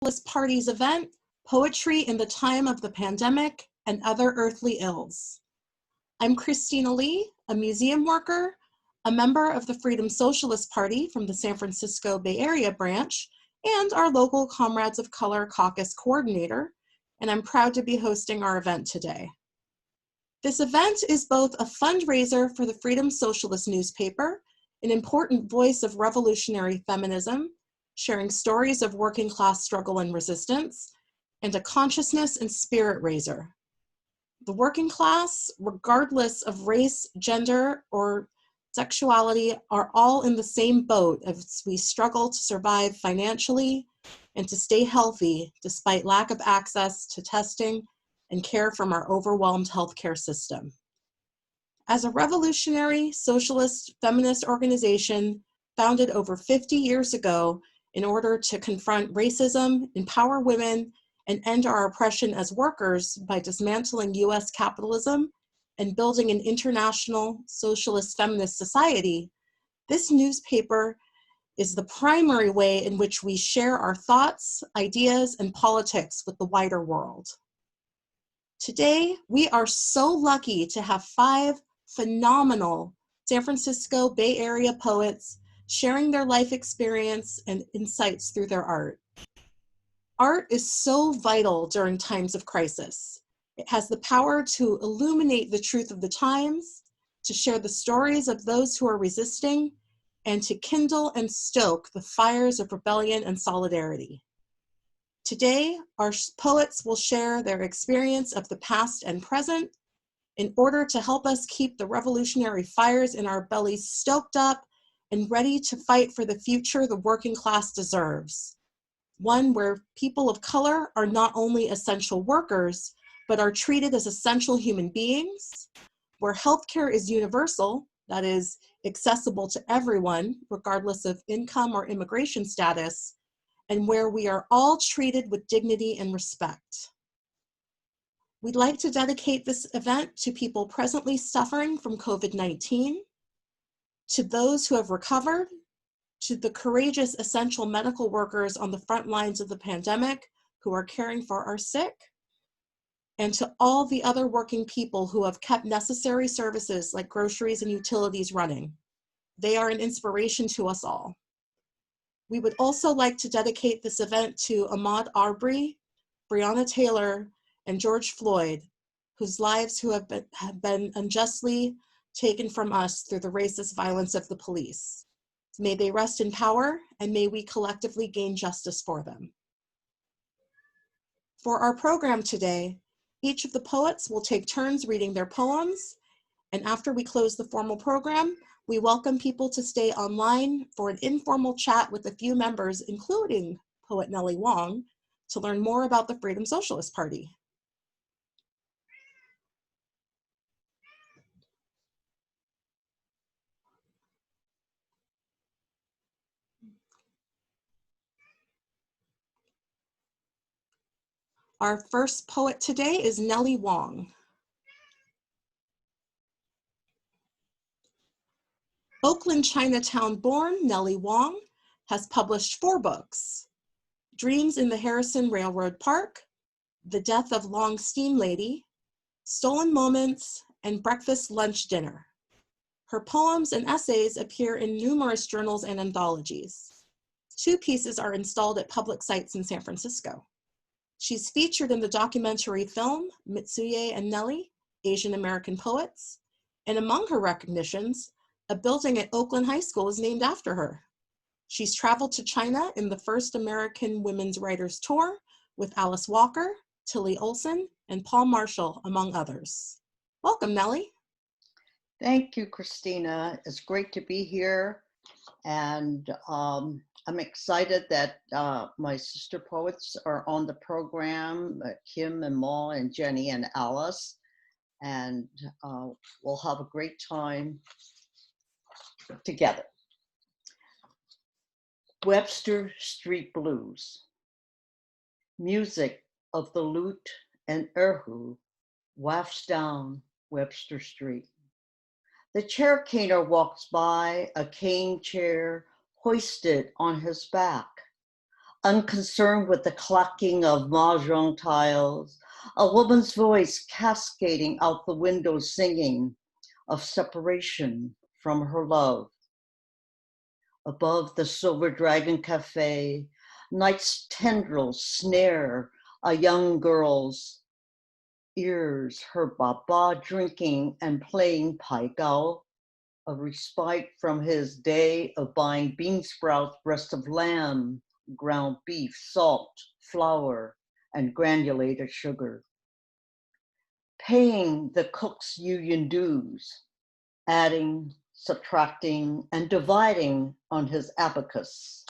Socialist Party's event, Poetry in the Time of the Pandemic and Other Earthly Ills. I'm Christina Lee, a museum worker, a member of the Freedom Socialist Party from the San Francisco Bay Area branch, and our local Comrades of Color Caucus coordinator, and I'm proud to be hosting our event today. This event is both a fundraiser for the Freedom Socialist newspaper, an important voice of revolutionary feminism, sharing stories of working class struggle and resistance, and a consciousness and spirit raiser. The working class, regardless of race, gender, or sexuality, are all in the same boat as we struggle to survive financially and to stay healthy despite lack of access to testing and care from our overwhelmed healthcare system. As a revolutionary, socialist, feminist organization founded over 50 years ago in order to confront racism, empower women, and end our oppression as workers by dismantling US capitalism and building an international socialist feminist society, this newspaper is the primary way in which we share our thoughts, ideas, and politics with the wider world. Today, we are so lucky to have 5 phenomenal San Francisco Bay Area poets sharing their life experience and insights through their art. Art is so vital during times of crisis. It has the power to illuminate the truth of the times, to share the stories of those who are resisting, and to kindle and stoke the fires of rebellion and solidarity. Today, our poets will share their experience of the past and present in order to help us keep the revolutionary fires in our bellies stoked up and ready to fight for the future the working class deserves. One where people of color are not only essential workers, but are treated as essential human beings, where healthcare is universal, that is, accessible to everyone, regardless of income or immigration status, and where we are all treated with dignity and respect. We'd like to dedicate this event to people presently suffering from COVID-19, to those who have recovered, to the courageous essential medical workers on the front lines of the pandemic who are caring for our sick, and to all the other working people who have kept necessary services like groceries and utilities running. They are an inspiration to us all. We would also like to dedicate this event to Ahmaud Arbery, Breonna Taylor, and George Floyd, whose lives have been unjustly taken from us through the racist violence of the police. May they rest in power, and may we collectively gain justice for them. For our program today, each of the poets will take turns reading their poems, and after we close the formal program, we welcome people to stay online for an informal chat with a few members, including poet Nellie Wong, to learn more about the Freedom Socialist Party. Our first poet today is Nellie Wong. Oakland Chinatown born Nellie Wong has published 4 books: Dreams in the Harrison Railroad Park, The Death of Long Steam Lady, Stolen Moments, and Breakfast, Lunch, Dinner. Her poems and essays appear in numerous journals and anthologies. 2 pieces are installed at public sites in San Francisco. She's featured in the documentary film Mitsuye and Nellie, Asian American Poets, and among her recognitions, a building at Oakland High School is named after her. She's traveled to China in the first American Women's Writers Tour with Alice Walker, Tilly Olson, and Paul Marshall, among others. Welcome, Nellie. Thank you, Christina. It's great to be here. And I'm excited that my sister poets are on the program, Kim and Maw and Genny and Alice. And we'll have a great time together. Webster Street Blues. Music of the lute and erhu wafts down Webster Street. The chair caner walks by, a cane chair hoisted on his back. unconcerned with the clacking of mahjong tiles, a woman's voice cascading out the window singing of separation from her love. Above the Silver Dragon Cafe, night's tendrils snare a young girl's ears, her baba drinking and playing pai gao, a respite from his day of buying bean sprouts, breast of lamb, ground beef, salt, flour, and granulated sugar. Paying the cook's union dues, adding, subtracting, and dividing on his abacus.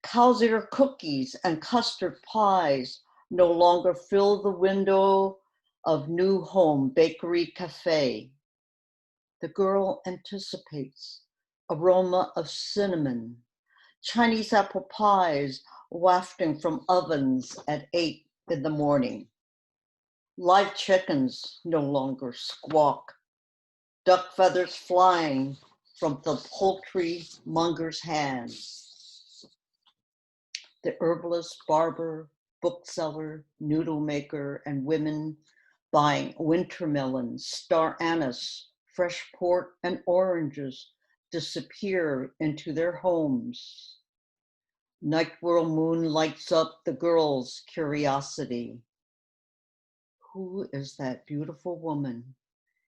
Cow's ear cookies and custard pies no longer fill the window of New Home Bakery Cafe. The girl anticipates aroma of cinnamon, Chinese apple pies wafting from ovens at 8 in the morning. Live chickens no longer squawk, duck feathers flying from the poultry monger's hands. The herbalist, barber, bookseller, noodle maker, and women buying winter melons, star anise, fresh pork, and oranges disappear into their homes. Night world moon lights up the girl's curiosity. Who is that beautiful woman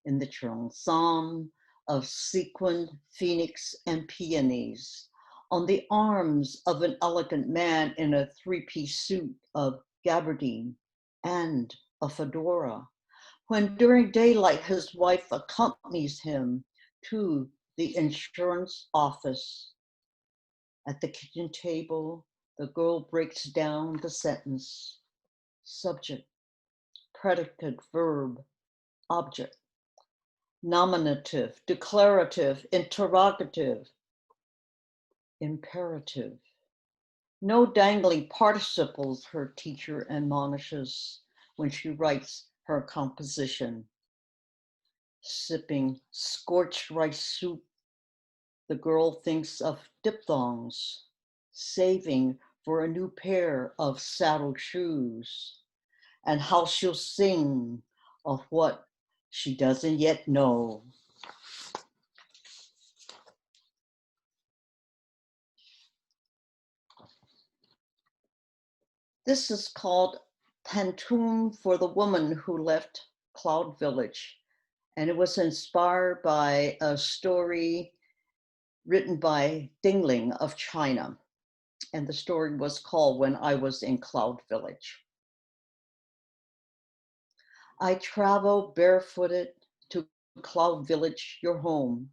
in the cheongsam of sequined phoenix and peonies on the arms of an elegant man in a three-piece suit of gabardine and a fedora, when during daylight his wife accompanies him to the insurance office? At the kitchen table, the girl breaks down the sentence: subject, predicate, verb, object, nominative, declarative, interrogative, imperative. No dangling participles, her teacher admonishes when she writes her composition. Sipping scorched rice soup, the girl thinks of diphthongs, saving for a new pair of saddle shoes, and how she'll sing of what she doesn't yet know. This is called Pantoum for the Woman Who Left Cloud Village, and it was inspired by a story written by Dingling of China, and the story was called When I Was in Cloud Village. I travel barefooted to Cloud Village, your home.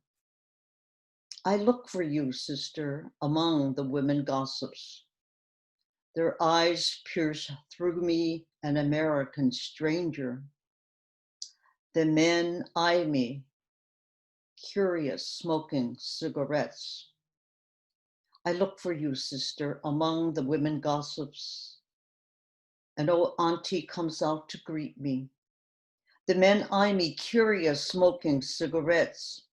I look for you, sister, among the women gossips. Their eyes pierce through me, an American stranger. The men eye me, curious, smoking cigarettes. I look for you, sister, among the women gossips. An old auntie comes out to greet me. The men eye me, curious, smoking cigarettes.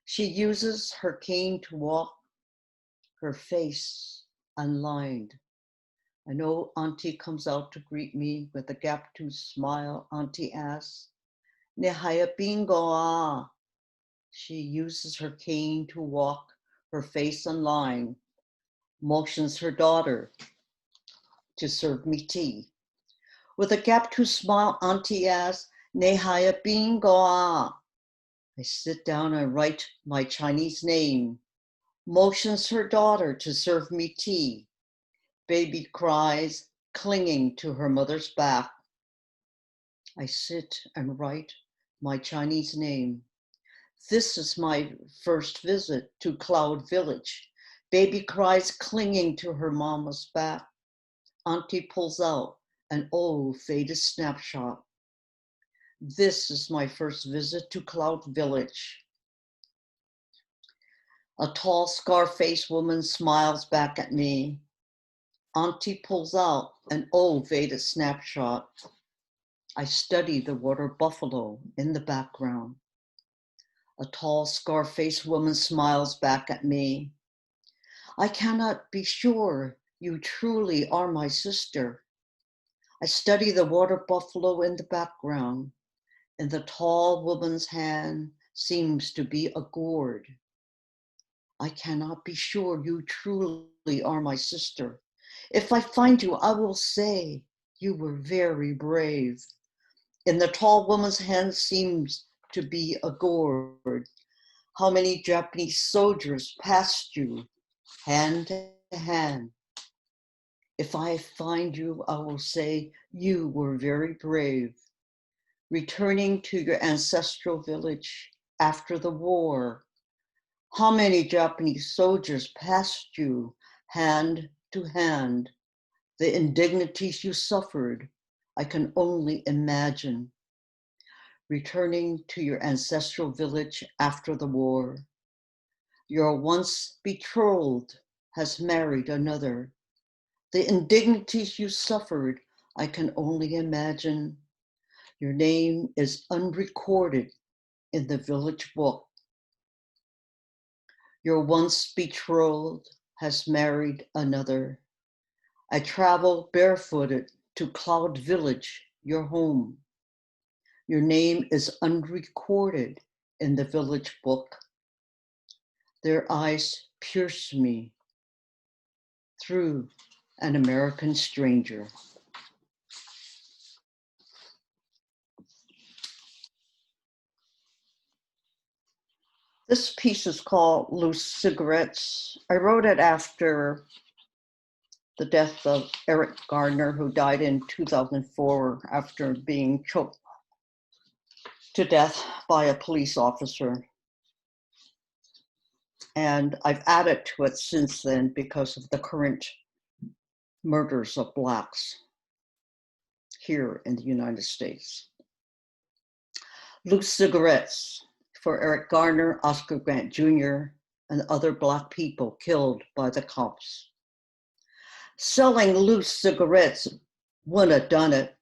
She uses her cane to walk, her face unlined. An old auntie comes out to greet me with a gap-toothed smile. Auntie asks, "Ne haya bingo ah?" She uses her cane to walk, her face unlined, motions her daughter to serve me tea. With a gap-toothed smile, Auntie asks, "Ne haya bingo ah?" I sit down and write my Chinese name, motions her daughter to serve me tea. Baby cries, clinging to her mother's back. I sit and write my Chinese name. This is my first visit to Cloud Village. Baby cries, clinging to her mama's back. Auntie pulls out an old faded snapshot. This is my first visit to Cloud Village. A tall, scar-faced woman smiles back at me. Auntie pulls out an old faded snapshot. I study the water buffalo in the background. A tall, scar-faced woman smiles back at me. I cannot be sure You truly are my sister. I study the water buffalo in the background, and the tall woman's hand seems to be a gourd. I cannot be sure you truly are my sister. If I find you, I will say you were very brave. In the tall woman's hand seems to be a gourd. How many Japanese soldiers passed you hand to hand? If I find you, I will say you were very brave. Returning to your ancestral village after the war, how many Japanese soldiers passed you hand to hand? The indignities you suffered, I can only imagine. Returning to your ancestral village after the war, your once betrothed has married another. The indignities you suffered, I can only imagine. Your name is unrecorded in the village book. Your once betrothed has married another. I travel barefooted to Cloud Village, your home. Your name is unrecorded in the village book. Their eyes pierce me through an American stranger. This piece is called Loose Cigarettes. I wrote it after the death of Eric Gardner, who died in 2004 after being choked to death by a police officer. And I've added to it since then because of the current murders of Blacks here in the United States. Loose cigarettes for Eric Garner, Oscar Grant Jr., and other Black people killed by the cops. Selling loose cigarettes wouldn't have done it.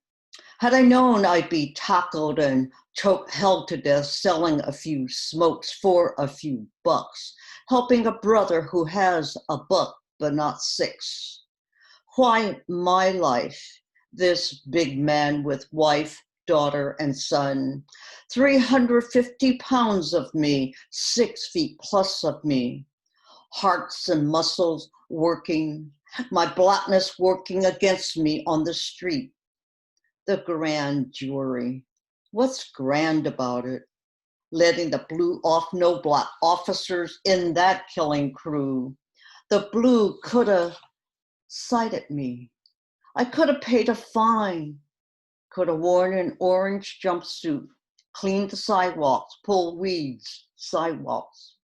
Had I known I'd be tackled and held to death selling a few smokes for a few bucks, helping a brother who has a buck but not six. Why my life, this big man with wife, daughter, and son, 350 pounds of me, 6 feet plus of me, hearts and muscles working, my blackness working against me on the street. The grand jury. What's grand about it? Letting the blue off no black officers in that killing crew. The blue could have cited me. I could have paid a fine. Could have worn an orange jumpsuit, cleaned the sidewalks, pulled weeds, sidewalks.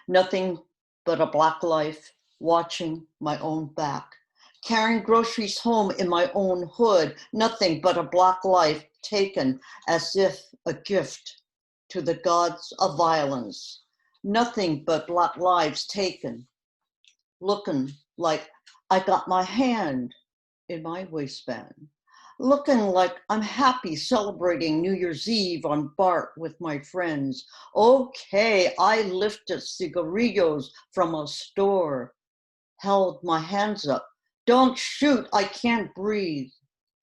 Nothing but a Black life watching my own back. Carrying groceries home in my own hood, nothing but a Black life taken as if a gift to the gods of violence. Nothing but Black lives taken, looking like I got my hand in my waistband, looking like I'm happy celebrating New Year's Eve on BART with my friends. Okay, I lifted cigarillos from a store, held my hands up. Don't shoot, I can't breathe.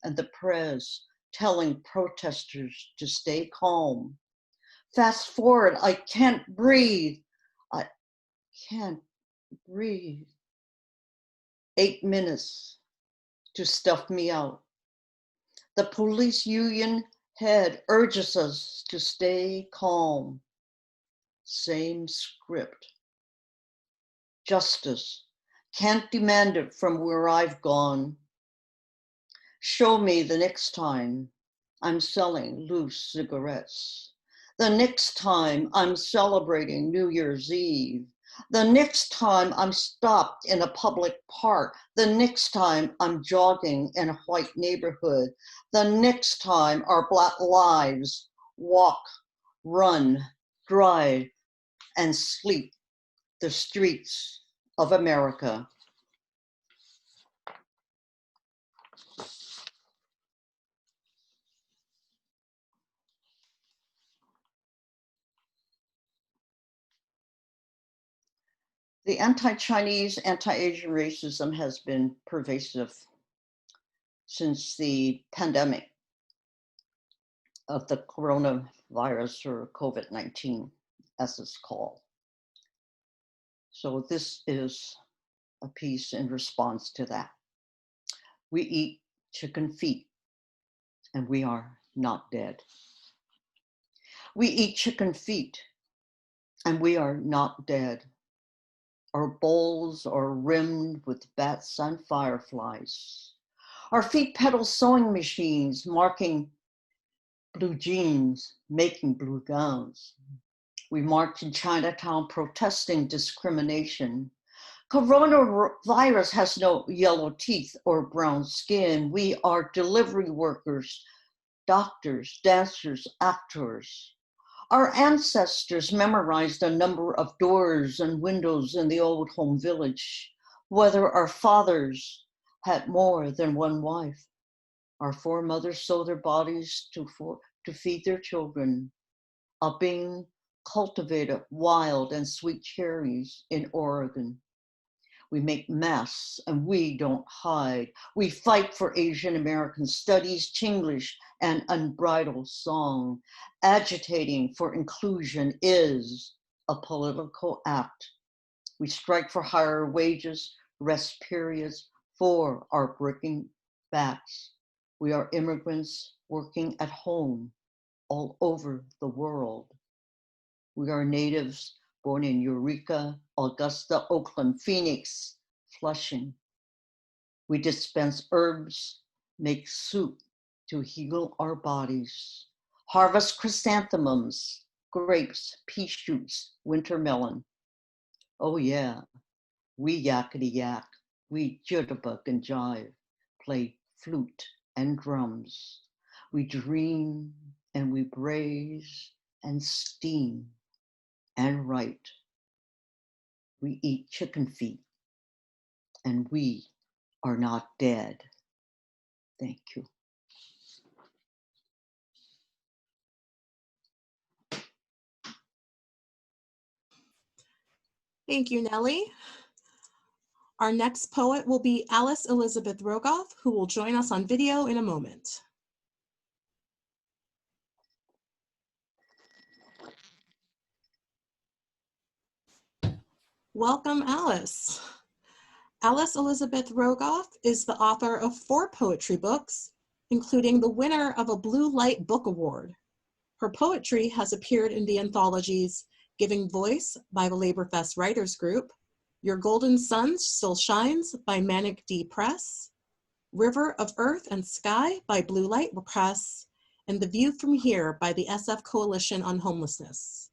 And the press telling protesters to stay calm. Fast forward, I can't breathe. I can't breathe. 8 minutes to stuff me out. The police union head urges us to stay calm. Same script. Justice. Can't demand it from where I've gone. Show me the next time I'm selling loose cigarettes. The next time I'm celebrating New Year's Eve. The next time I'm stopped in a public park. The next time I'm jogging in a white neighborhood. The next time our Black lives walk, run, drive, and sleep the streets of America. The anti-Chinese, anti-Asian racism has been pervasive since the pandemic of the coronavirus, or COVID-19, as it's called. So this is a piece in response to that. We eat chicken feet, and we are not dead. We eat chicken feet, and we are not dead. Our bowls are rimmed with bats and fireflies. Our feet pedal sewing machines, marking blue jeans, making blue gowns. We march in Chinatown protesting discrimination. Coronavirus has no yellow teeth or brown skin. We are delivery workers, doctors, dancers, actors. Our ancestors memorized a number of doors and windows in the old home village. Whether our fathers had more than one wife. Our foremothers sold their bodies to feed their children. A being cultivated wild and sweet cherries in Oregon. We make masks and we don't hide. We fight for Asian American studies, Chinglish, and unbridled song. Agitating for inclusion is a political act. We strike for higher wages, rest periods for our breaking backs. We are immigrants working at home all over the world. We are natives born in Eureka, Augusta, Oakland, Phoenix, Flushing. We dispense herbs, make soup to heal our bodies, harvest chrysanthemums, grapes, pea shoots, winter melon. Oh yeah, we yakety yak, we jitterbug and jive, play flute and drums. We dream and we braise and steam and write. We eat chicken feet and we are not dead. Thank you. Thank you, Nellie. Our next poet will be Alice Elizabeth Rogoff, who will join us on video in a moment. Welcome, Alice. Alice Elizabeth Rogoff is the author of 4 poetry books, including the winner of a Blue Light Book Award. Her poetry has appeared in the anthologies Giving Voice by the Laborfest Writers Group, Your Golden Sun Still Shines by Manic D Press, River of Earth and Sky by Blue Light Press, and The View from Here by the SF Coalition on Homelessness.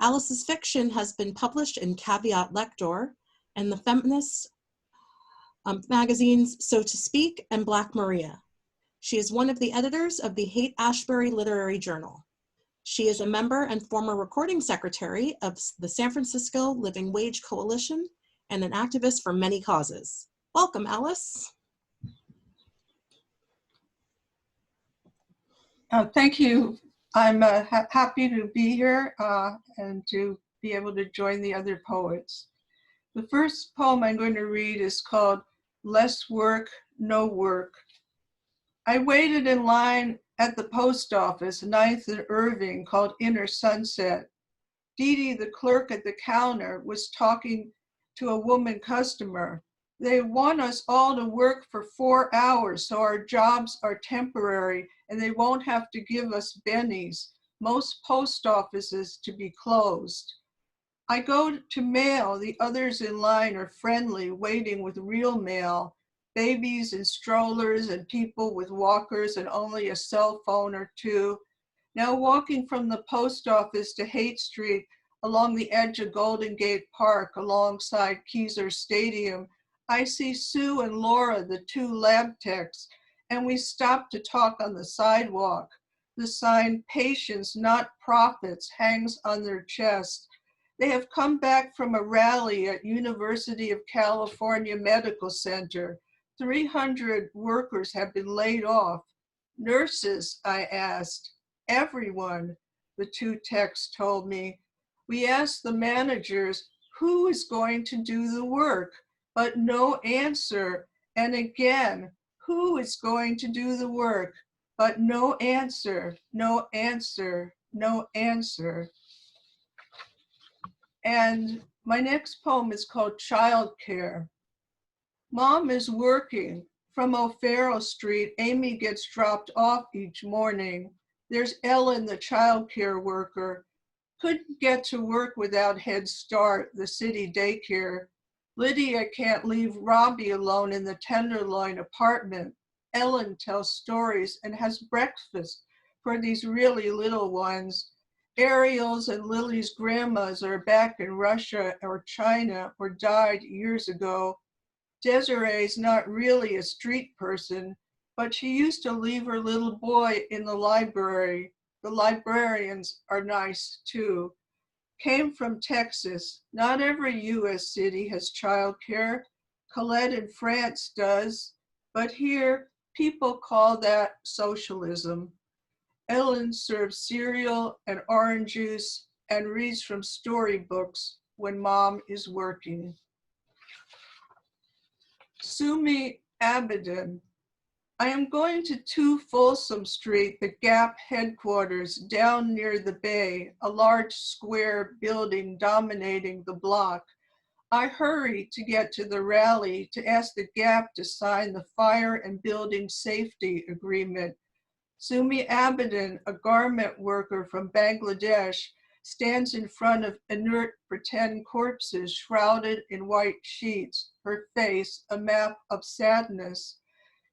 Alice's fiction has been published in Caveat Lector and the feminist magazines So to Speak and Black Maria. She is one of the editors of the Haight-Ashbury Literary Journal. She is a member and former recording secretary of the San Francisco Living Wage Coalition and an activist for many causes. Welcome, Alice. Thank you. I'm happy to be here and to be able to join the other poets. The first poem I'm going to read is called Less Work, No Work. I waited in line at the post office, 9th and Irving, called Inner Sunset. Dee Dee, the clerk at the counter, was talking to a woman customer. They want us all to work for 4 hours, so our jobs are temporary and they won't have to give us bennies. Most post offices to be closed. I go to mail. The others in line are friendly, waiting with real mail. Babies in strollers and people with walkers and only a cell phone or two. Now walking from the post office to Haight Street along the edge of Golden Gate Park alongside Keyser Stadium, I see Sue and Laura, the 2 lab techs, and we stop to talk on the sidewalk. The sign, "Patients, Not Profits," hangs on their chest. They have come back from a rally at University of California Medical Center. 300 workers have been laid off. Nurses, I asked. Everyone, the 2 techs told me. We asked the managers, who is going to do the work? But no answer. And again, who is going to do the work? But no answer, no answer, no answer. And my next poem is called Childcare. Mom is working. From O'Farrell Street, Amy gets dropped off each morning. There's Ellen, the childcare worker. Couldn't get to work without Head Start, the city daycare. Lydia can't leave Robbie alone in the Tenderloin apartment. Ellen tells stories and has breakfast for these really little ones. Ariel's and Lily's grandmas are back in Russia or China or died years ago. Desiree's not really a street person, but she used to leave her little boy in the library. The librarians are nice too. Came from Texas. Not every US city has childcare. Colette in France does, but here people call that socialism. Ellen serves cereal and orange juice and reads from storybooks when mom is working. Sumi Abedin. I am going to 2 Folsom Street, the Gap headquarters, down near the bay, a large square building dominating the block. I hurry to get to the rally to ask the Gap to sign the fire and building safety agreement. Sumi Abedin, a garment worker from Bangladesh, stands in front of inert pretend corpses shrouded in white sheets, her face a map of sadness.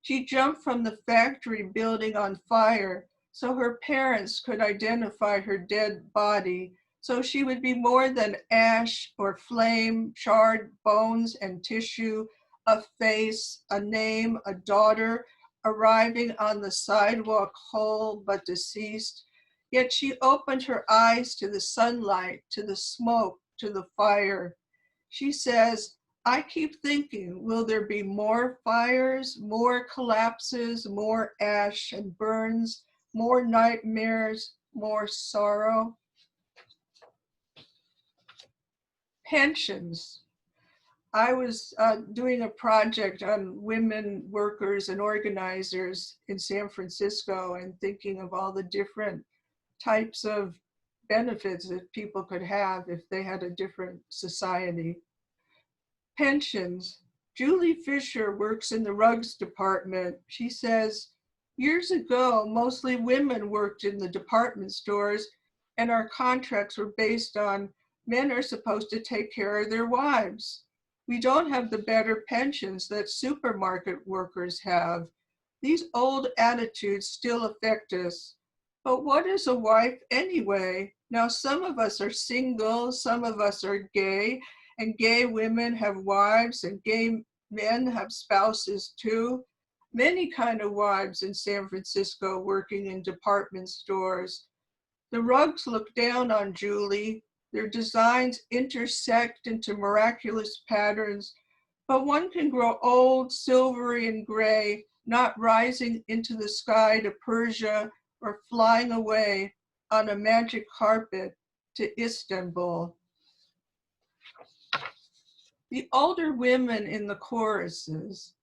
She jumped from the factory building on fire so her parents could identify her dead body, so she would be more than ash or flame, charred bones and tissue, a face, a name, a daughter, arriving on the sidewalk whole but deceased. Yet she opened her eyes to the sunlight, to the smoke, to the fire. She says, I keep thinking, will there be more fires, more collapses, more ash and burns, more nightmares, more sorrow? Pensions. I was doing a project on women workers and organizers in San Francisco and thinking of all the different types of benefits that people could have if they had a different society. Pensions. Julie Fisher works in the rugs department. She says, years ago, mostly women worked in the department stores and our contracts were based on men are supposed to take care of their wives. We don't have the better pensions that supermarket workers have. These old attitudes still affect us. But what is a wife anyway? Now, some of us are single, some of us are gay, and gay women have wives and gay men have spouses too. Many kind of wives in San Francisco working in department stores. The rugs look down on Julie. Their designs intersect into miraculous patterns, but one can grow old, silvery, and gray, not rising into the sky to Persia or flying away on a magic carpet to Istanbul. The older women in the choruses,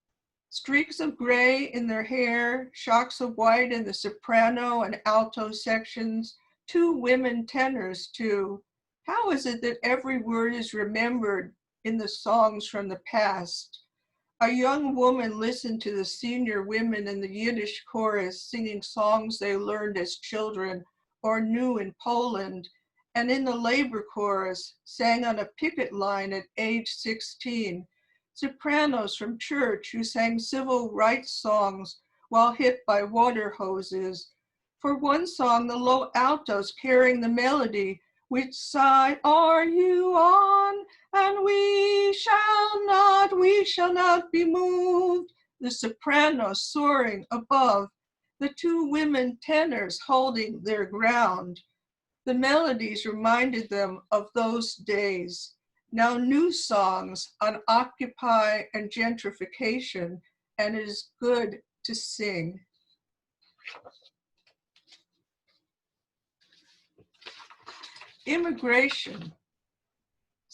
streaks of gray in their hair, shocks of white in the soprano and alto sections, 2 women tenors too. How is it that every word is remembered in the songs from the past? A young woman listened to the senior women in the Yiddish chorus singing songs they learned as children or knew in Poland, and in the labor chorus sang on a picket line at age 16. Sopranos from church who sang civil rights songs while hit by water hoses. For one song, the low altos carrying the melody, which side are you on? And we shall not be moved. The soprano soaring above, the 2 women tenors holding their ground. The melodies reminded them of those days. Now new songs on Occupy and gentrification, and it is good to sing. Immigration.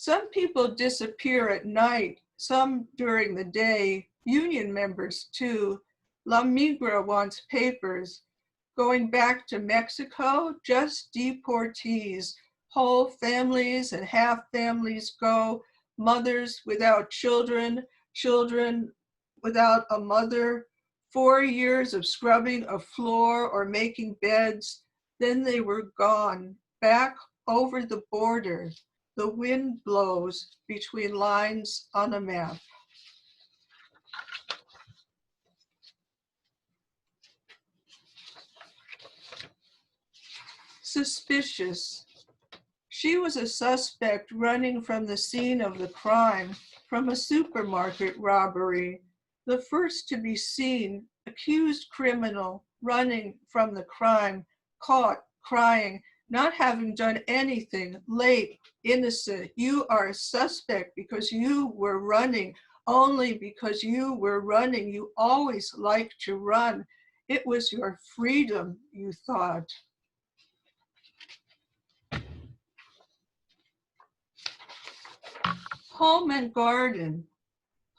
Some people disappear at night, some during the day, union members too. La Migra wants papers. Going back to Mexico, just deportees. Whole families and half families go, mothers without children, children without a mother, 4 years of scrubbing a floor or making beds, then they were gone, back over the border. The wind blows between lines on a map. Suspicious. She was a suspect running from the scene of the crime, from a supermarket robbery. The first to be seen, accused criminal, running from the crime, caught, crying, not having done anything, late, innocent. You are a suspect because you were running, only because you were running. You always liked to run. It was your freedom, you thought. Home and garden.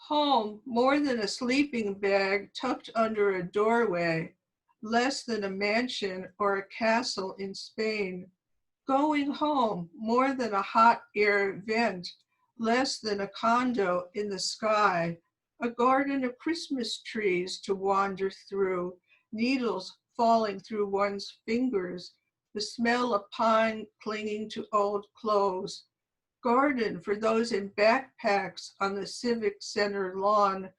Home, more than a sleeping bag tucked under a doorway, less than a mansion or a castle in Spain. Going home, more than a hot air vent, less than a condo in the sky. A garden of Christmas trees to wander through, needles falling through one's fingers, the smell of pine clinging to old clothes. Garden for those in backpacks on the Civic Center lawn,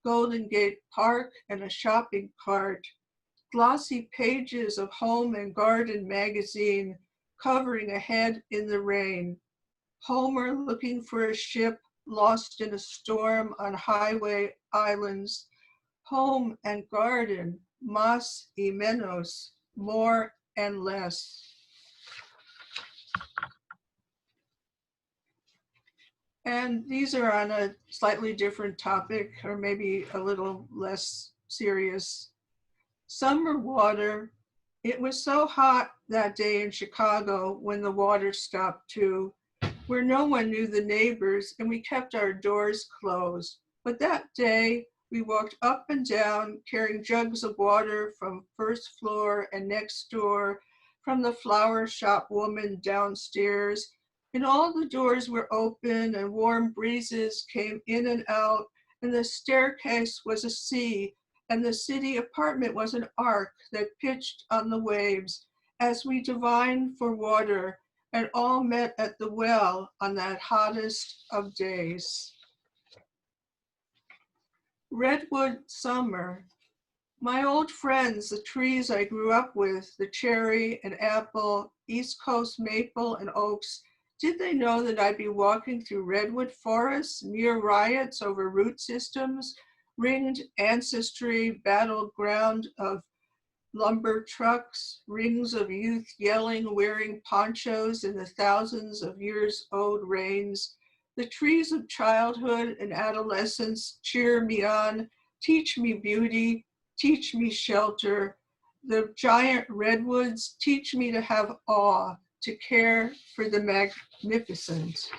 Golden Gate Park and a shopping cart, glossy pages of Home and Garden magazine covering a head in the rain, Homer looking for a ship lost in a storm on highway islands, Home and Garden, más y menos, more and less. And these are on a slightly different topic, or maybe a little less serious. Summer water. It was so hot that day in Chicago when the water stopped too, where no one knew the neighbors and we kept our doors closed. But that day we walked up and down carrying jugs of water from first floor and next door, from the flower shop woman downstairs. And all the doors were open and warm breezes came in and out, and the staircase was a sea, and the city apartment was an arc that pitched on the waves as we divined for water and all met at the well on that hottest of days. Redwood Summer. My old friends, the trees I grew up with, the cherry and apple, East Coast maple and oaks, did they know that I'd be walking through redwood forests, near riots over root systems, ringed ancestry, battleground of lumber trucks, rings of youth yelling, wearing ponchos in the thousands of years old rains? The trees of childhood and adolescence cheer me on, teach me beauty, teach me shelter. The giant redwoods teach me to have awe, to care for the magnificent.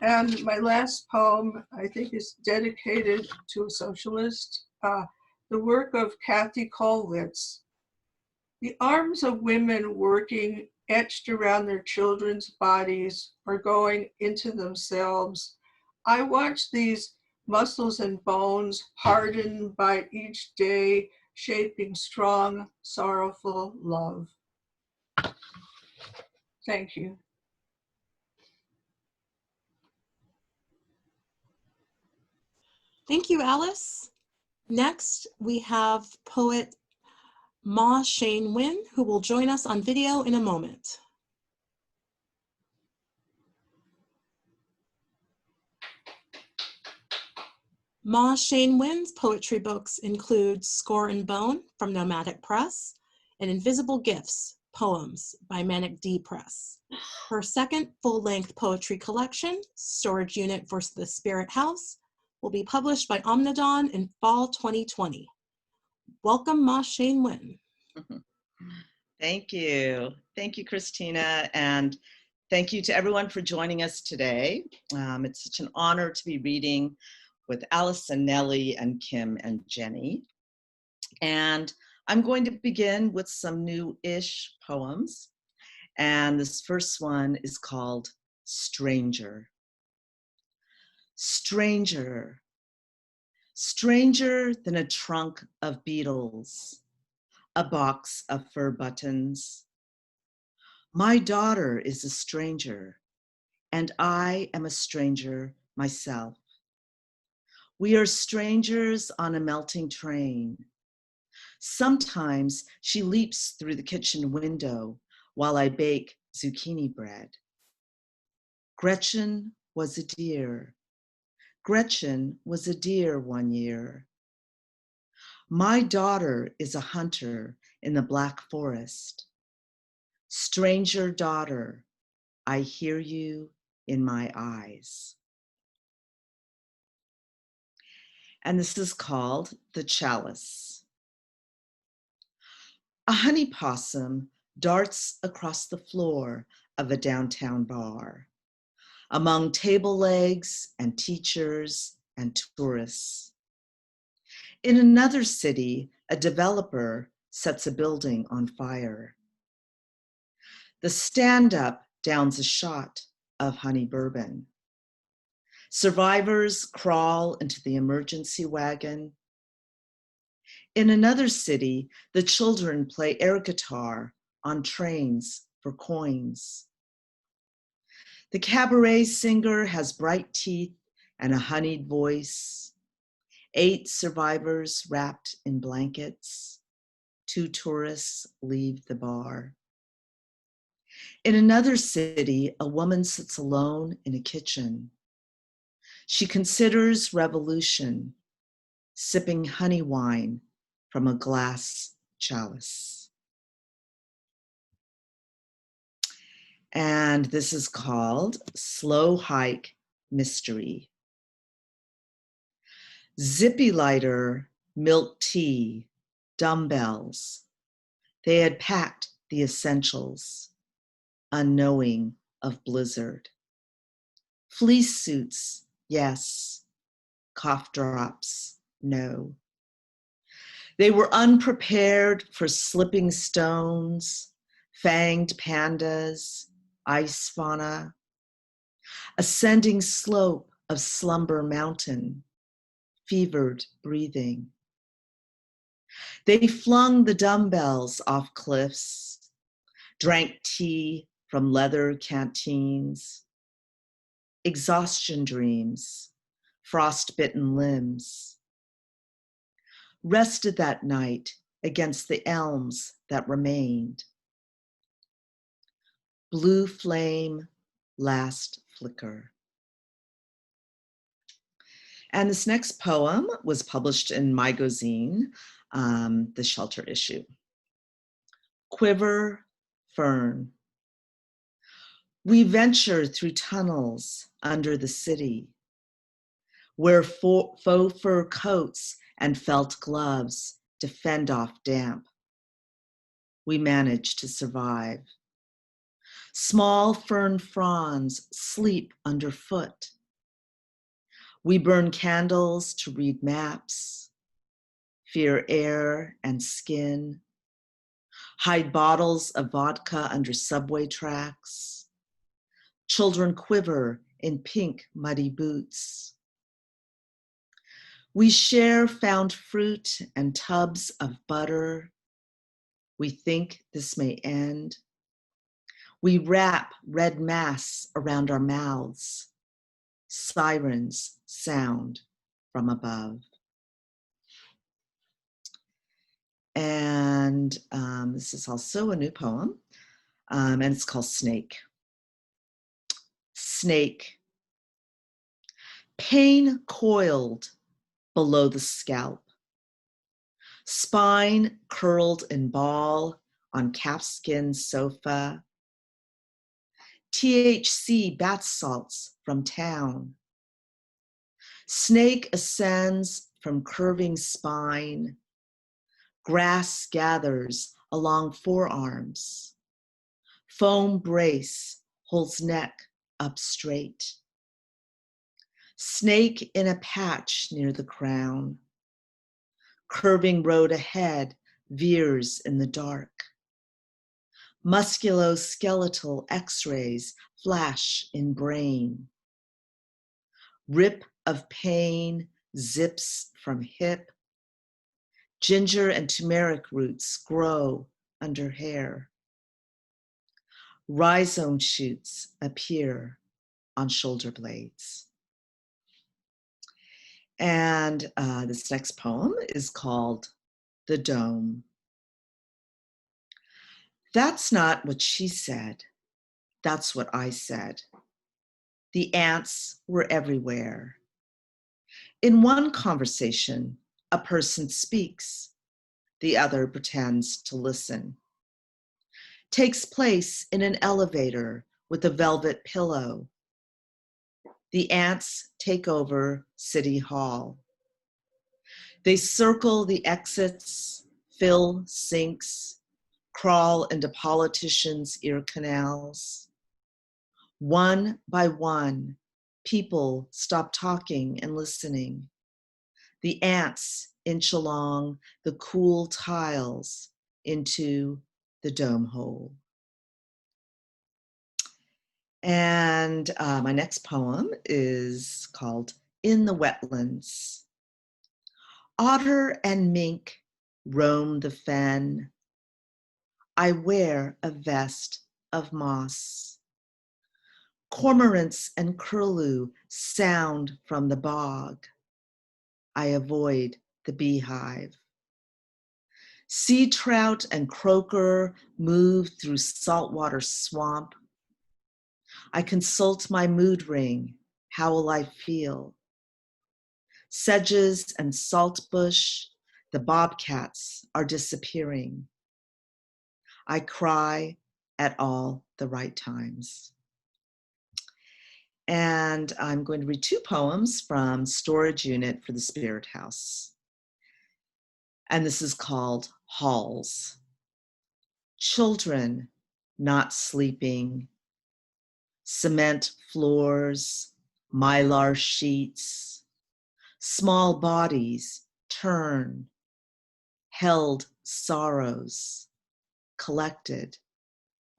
And my last poem, I think, is dedicated to a socialist, the work of Kathy Kollwitz. The arms of women working etched around their children's bodies or going into themselves. I watch these muscles and bones hardened by each day, shaping strong, sorrowful love. Thank you. Thank you, Alice. Next, we have poet Maw Shein Win, who will join us on video in a moment. Maw Shein Win's poetry books include Score and Bone from Nomadic Press and Invisible Gifts, Poems by Manic D Press. Her second full-length poetry collection, Storage Unit for the Spirit House, will be published by Omnidon in fall 2020. Welcome, Maw Shein Win. Thank you. Thank you, Christina. And Thank you to everyone for joining us today. It's such an honor to be reading with Alice and Nellie and Kim and Genny. And I'm going to begin with some new-ish poems. And this first one is called Stranger. Stranger, stranger than a trunk of beetles, a box of fur buttons. My daughter is a stranger, and I am a stranger myself. We are strangers on a melting train. Sometimes she leaps through the kitchen window while I bake zucchini bread. Gretchen was a deer. Gretchen was a deer one year. My daughter is a hunter in the Black Forest. Stranger daughter, I hear you in my eyes. And this is called The Chalice. A honey possum darts across the floor of a downtown bar, among table legs and teachers and tourists. In another city, a developer sets a building on fire. The stand-up downs a shot of honey bourbon. Survivors crawl into the emergency wagon. In another city, the children play air guitar on trains for coins. The cabaret singer has bright teeth and a honeyed voice. 8 survivors wrapped in blankets. 2 tourists leave the bar. In another city, a woman sits alone in a kitchen. She considers revolution, sipping honey wine from a glass chalice. And this is called Slow Hike Mystery. Zippy lighter, milk tea, dumbbells. They had packed the essentials, unknowing of blizzard. Fleece suits, yes. Cough drops, no. They were unprepared for slipping stones, fanged pandas, ice fauna, ascending slope of slumber mountain, fevered breathing. They flung the dumbbells off cliffs, drank tea from leather canteens, exhaustion dreams, frostbitten limbs. Rested that night against the elms that remained. Blue flame, last flicker. And this next poem was published in my zine, the Shelter issue. Quiver, fern. We venture through tunnels under the city, where faux fur coats and felt gloves to fend off damp. We manage to survive. Small fern fronds sleep underfoot. We burn candles to read maps, fear air and skin, hide bottles of vodka under subway tracks. Children quiver in pink muddy boots. We share found fruit and tubs of butter. We think this may end. We wrap red masks around our mouths. Sirens sound from above. And this is also a new poem, and it's called Snake. Snake. Pain coiled below the scalp. Spine curled in ball on calfskin sofa. THC bath salts from town. Snake ascends from curving spine. Grass gathers along forearms. Foam brace holds neck up straight. Snake in a patch near the crown. Curving road ahead veers in the dark. Musculoskeletal x-rays flash in brain. Rip of pain zips from hip. Ginger and turmeric roots grow under hair. Rhizome shoots appear on shoulder blades. And this next poem is called The Dome. That's not what she said. That's what I said. The ants were everywhere. In one conversation, a person speaks. The other pretends to listen. Takes place in an elevator with a velvet pillow. The ants take over City Hall. They circle the exits, fill sinks, crawl into politicians' ear canals. One by one, people stop talking and listening. The ants inch along the cool tiles into the dome hole. And my next poem is called In the Wetlands. Otter and mink roam the fen. I wear a vest of moss. Cormorants and curlew sound from the bog. I avoid the beehive. Sea trout and croaker move through saltwater swamp. I consult my mood ring. How will I feel? Sedges and saltbush, the bobcats are disappearing. I cry at all the right times. And I'm going to read two poems from Storage Unit for the Spirit House. And this is called Halls. Children not sleeping, cement floors, mylar sheets, small bodies turn, held sorrows, collected,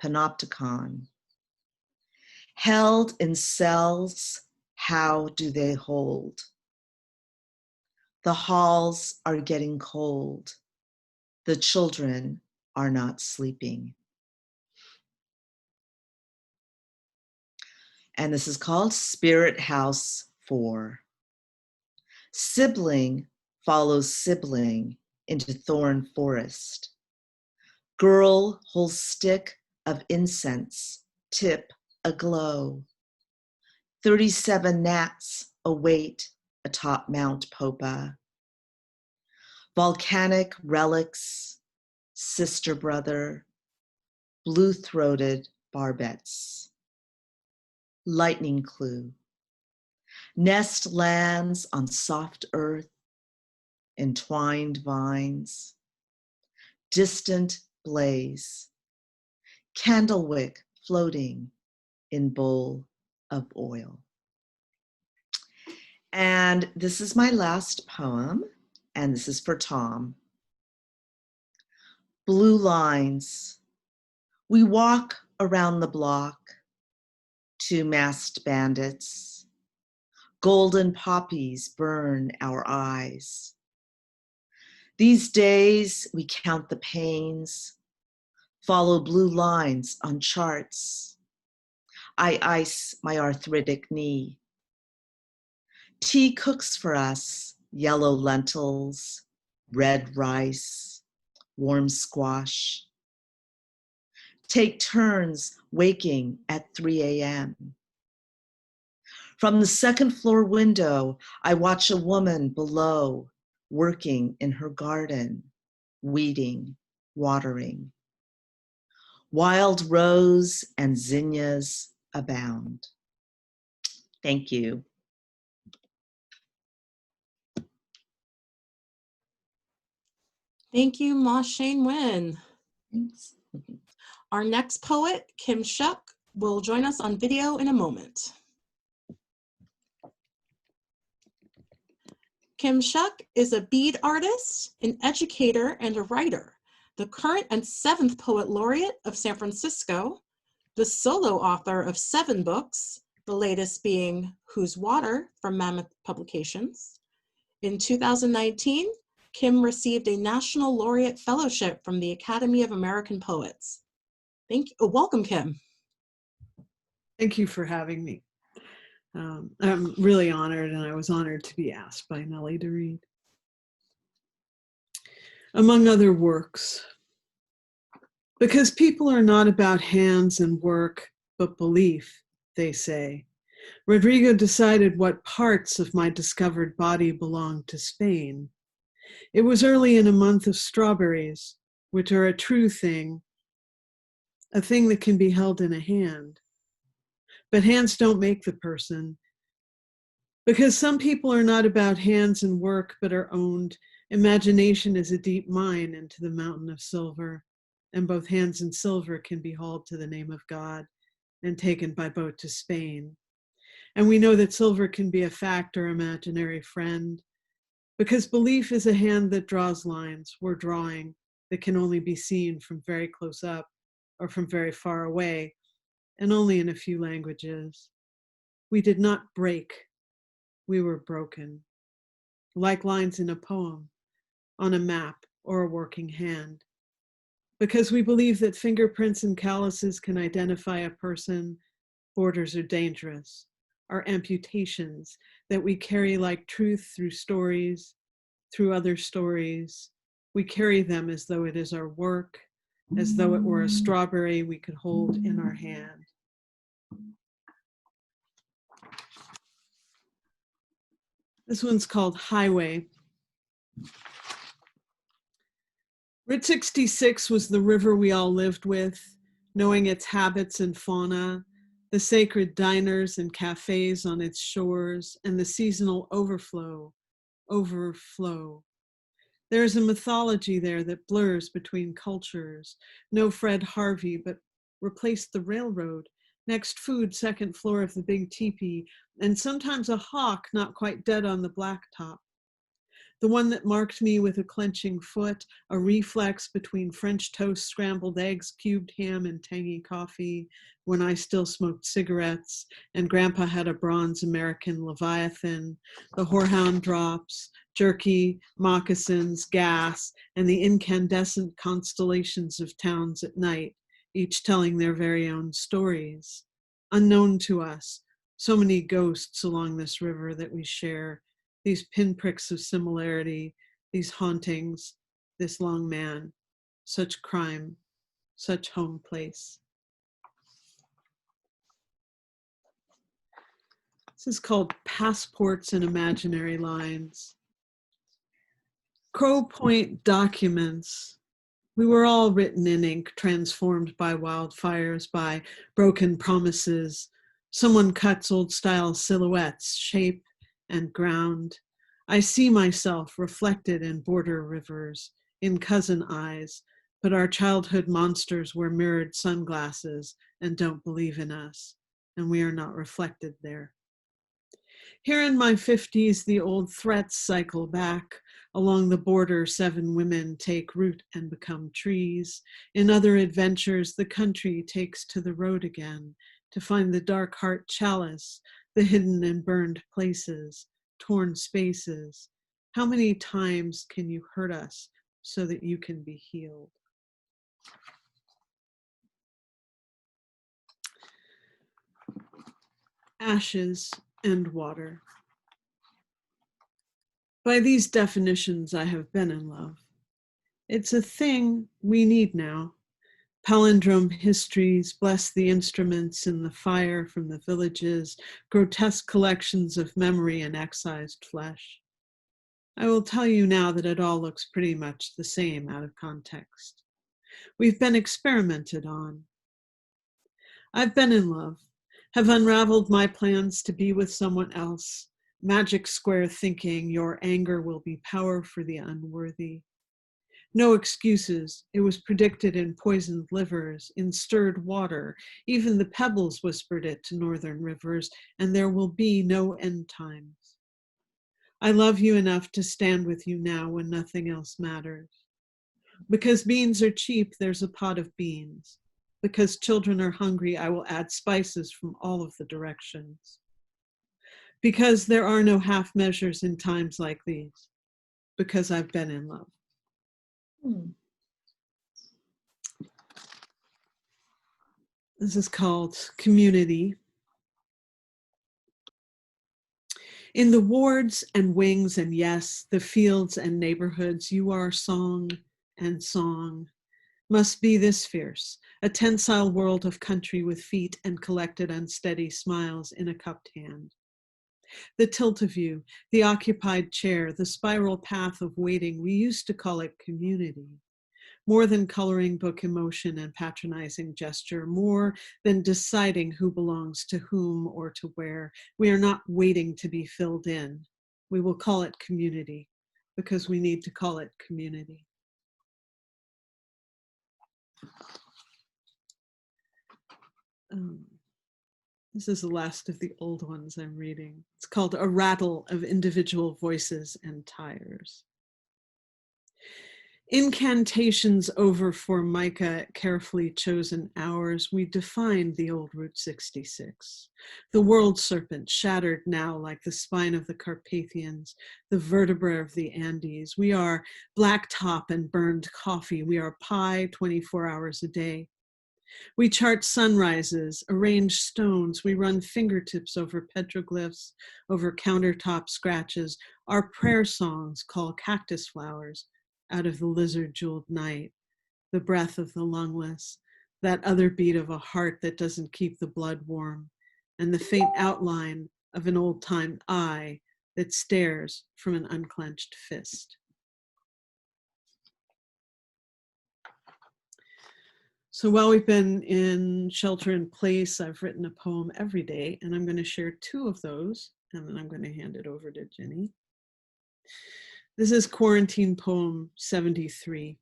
panopticon. Held in cells, how do they hold? The halls are getting cold. The children are not sleeping. And this is called Spirit House 4. Sibling follows sibling into thorn forest. Girl holds stick of incense, tip aglow. 37 gnats await atop Mount Popa. Volcanic relics, sister brother, blue-throated barbets. Lightning clue. Nest lands on soft earth, entwined vines. Distant blaze. Candlewick floating in bowl of oil. And this is my last poem, and this is for Tom. Blue lines. We walk around the block, two masked bandits. Golden poppies burn our eyes. These days we count the pains, follow blue lines on charts. I ice my arthritic knee. Tea cooks for us, yellow lentils, red rice, warm squash. Take turns waking at 3 a.m. From the second floor window, I watch a woman below working in her garden, weeding, watering. Wild rose and zinnias abound. Thank you. Thank you, Maw Shein Win. Thanks. Our next poet, Kim Shuck, will join us on video in a moment. Kim Shuck is a bead artist, an educator, and a writer, the current and 7th Poet Laureate of San Francisco, the solo author of 7 books, the latest being Who's Water from Mammoth Publications. In 2019, Kim received a National Laureate Fellowship from the Academy of American Poets. Welcome, Kim. Thank you for having me. I'm really honored, and I was honored to be asked by Nellie to read. Among other works, because people are not about hands and work, but belief, they say, Rodrigo decided what parts of my discovered body belonged to Spain. It was early in a month of strawberries, which are a true thing, a thing that can be held in a hand. But hands don't make the person. Because some people are not about hands and work, but are owned, imagination is a deep mine into the mountain of silver, and both hands and silver can be hauled to the name of God and taken by boat to Spain. And we know that silver can be a fact or imaginary friend, because belief is a hand that draws lines we're drawing that can only be seen from very close up or from very far away, and only in a few languages. We did not break, we were broken, like lines in a poem, on a map, or a working hand. Because we believe that fingerprints and calluses can identify a person, borders are dangerous, are amputations that we carry like truth through stories, through other stories. We carry them as though it is our work, as though it were a strawberry we could hold in our hand. This one's called Highway. Route 66 was the river we all lived with, knowing its habits and fauna, the sacred diners and cafes on its shores, and the seasonal overflow. There is a mythology there that blurs between cultures. No Fred Harvey, but replaced the railroad. Next food, second floor of the big teepee, and sometimes a hawk not quite dead on the blacktop. The one that marked me with a clenching foot, a reflex between French toast, scrambled eggs, cubed ham, and tangy coffee, when I still smoked cigarettes, and Grandpa had a bronze American Leviathan, the whorehound drops, jerky, moccasins, gas, and the incandescent constellations of towns at night, each telling their very own stories. Unknown to us, so many ghosts along this river that we share, these pinpricks of similarity, these hauntings, this long man, such crime, such home place. This is called Passports and Imaginary Lines. Crow Point documents. We were all written in ink, transformed by wildfires, by broken promises. Someone cuts old-style silhouettes, shape and ground. I see myself reflected in border rivers, in cousin eyes, but our childhood monsters wear mirrored sunglasses and don't believe in us, and we are not reflected there. Here in my 50s, the old threats cycle back. Along the border, 7 women take root and become trees. In other adventures, the country takes to the road again to find the dark heart chalice, the hidden and burned places, torn spaces. How many times can you hurt us so that you can be healed? Ashes and water. By these definitions, I have been in love. It's a thing we need now. Palindrome histories bless the instruments in the fire from the villages, grotesque collections of memory and excised flesh. I will tell you now that it all looks pretty much the same out of context. We've been experimented on. I've been in love, have unraveled my plans to be with someone else, magic square thinking your anger will be power for the unworthy. No excuses. It was predicted in poisoned livers, in stirred water. Even the pebbles whispered it to northern rivers, and there will be no end times. I love you enough to stand with you now when nothing else matters. Because beans are cheap, there's a pot of beans. Because children are hungry, I will add spices from all of the directions. Because there are no half measures in times like these. Because I've been in love. This is called Community. In the wards and wings and yes, the fields and neighborhoods, you are song and song. Must be this fierce, a tensile world of country with feet and collected unsteady smiles in a cupped hand. The tilt of you, the occupied chair, the spiral path of waiting, we used to call it community. More than coloring book emotion and patronizing gesture, more than deciding who belongs to whom or to where. We are not waiting to be filled in. We will call it community because we need to call it community. This is the last of the old ones I'm reading. It's called A Rattle of Individual Voices and Tires. Incantations over Formica at carefully chosen hours, we defined the old Route 66. The world serpent shattered now like the spine of the Carpathians, the vertebra of the Andes. We are blacktop and burned coffee. We are pie 24 hours a day. We chart sunrises, arrange stones. We run fingertips over petroglyphs, over countertop scratches. Our prayer songs call cactus flowers out of the lizard-jeweled night, the breath of the lungless, that other beat of a heart that doesn't keep the blood warm, and the faint outline of an old-time eye that stares from an unclenched fist. So while we've been in shelter in place, I've written a poem every day, and I'm going to share 2 of those, and then I'm going to hand it over to Genny. This is Quarantine Poem 73.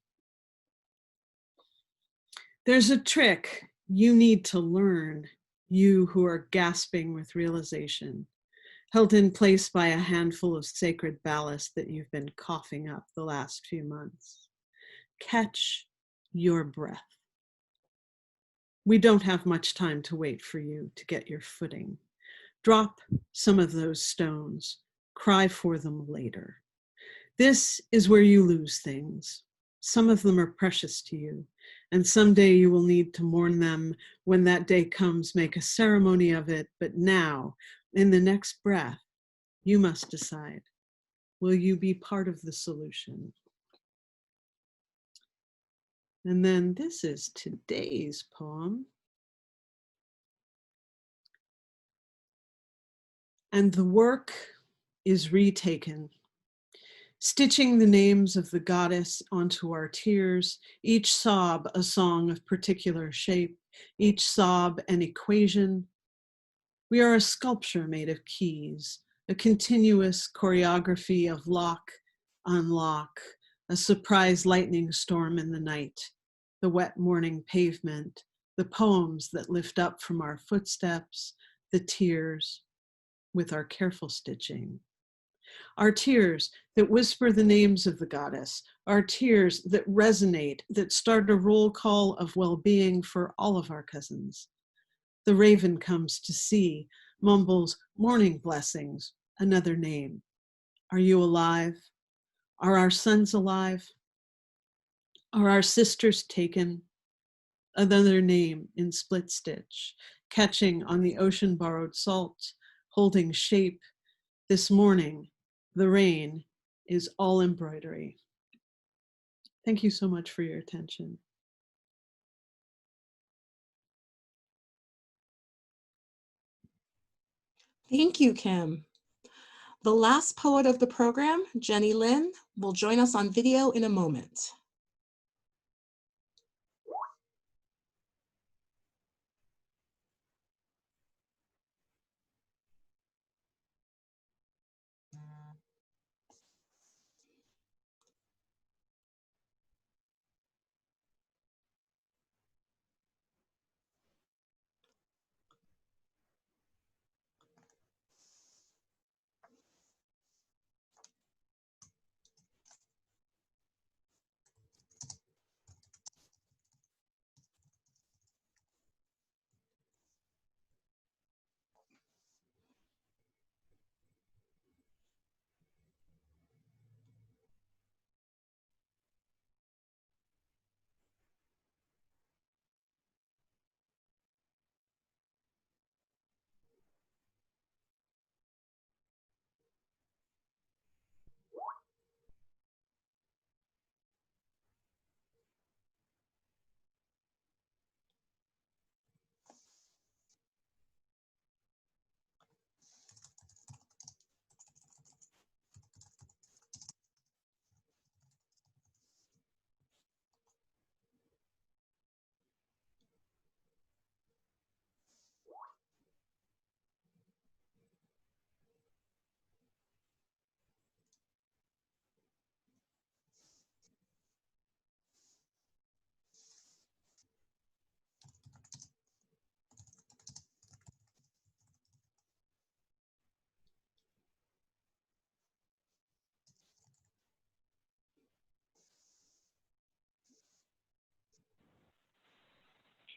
There's a trick you need to learn, you who are gasping with realization, held in place by a handful of sacred ballast that you've been coughing up the last few months. Catch your breath. We don't have much time to wait for you to get your footing. Drop some of those stones. Cry for them later. This is where you lose things. Some of them are precious to you, and someday you will need to mourn them. When that day comes, make a ceremony of it. But now, in the next breath, you must decide, will you be part of the solution? And then this is today's poem. And the work is retaken, stitching the names of the goddess onto our tears, each sob a song of particular shape, each sob an equation. We are a sculpture made of keys, a continuous choreography of lock, unlock, a surprise lightning storm in the night, the wet morning pavement, the poems that lift up from our footsteps, the tears with our careful stitching. Our tears that whisper the names of the goddess, our tears that resonate, that start a roll call of well-being for all of our cousins. The raven comes to see, mumbles morning blessings, another name. Are you alive? Are our sons alive? Are our sisters taken? Another name in split stitch, catching on the ocean-borrowed salt, holding shape. This morning, the rain is all embroidery. Thank you so much for your attention. Thank you, Kim. The last poet of the program, Genny Lim, will join us on video in a moment.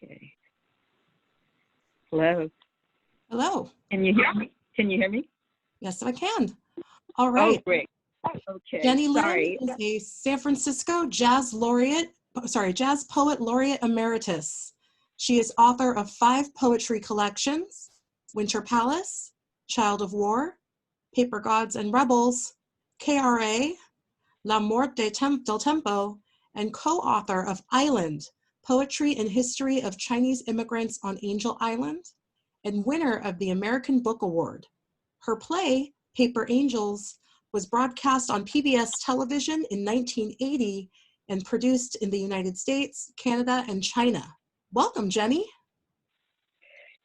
Okay. Hello. Hello. Can you hear me? Can you hear me? Yes, I can. All Oh, right. great. Okay. Genny Lim Sorry. is a San Francisco jazz poet laureate emeritus. She is author of 5 poetry collections: Winter Palace, Child of War, Paper Gods and Rebels, KRA, La Mort del Tempo, and co-author of Island, Poetry and History of Chinese Immigrants on Angel Island, and winner of the American Book Award. Her play, Paper Angels, was broadcast on PBS television in 1980 and produced in the United States, Canada, and China. Welcome, Genny.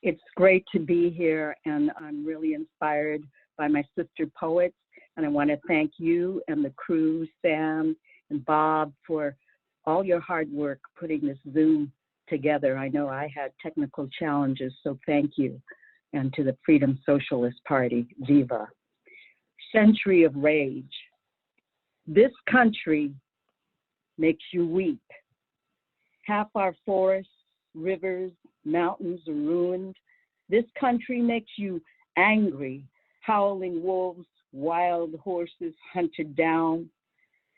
It's great to be here, and I'm really inspired by my sister poets. And I want to thank you and the crew, Sam and Bob, for all your hard work putting this Zoom together. I know I had technical challenges, so thank you. And to the Freedom Socialist Party, Viva. Century of Rage. This country makes you weep. Half our forests, rivers, mountains are ruined. This country makes you angry. Howling wolves, wild horses hunted down.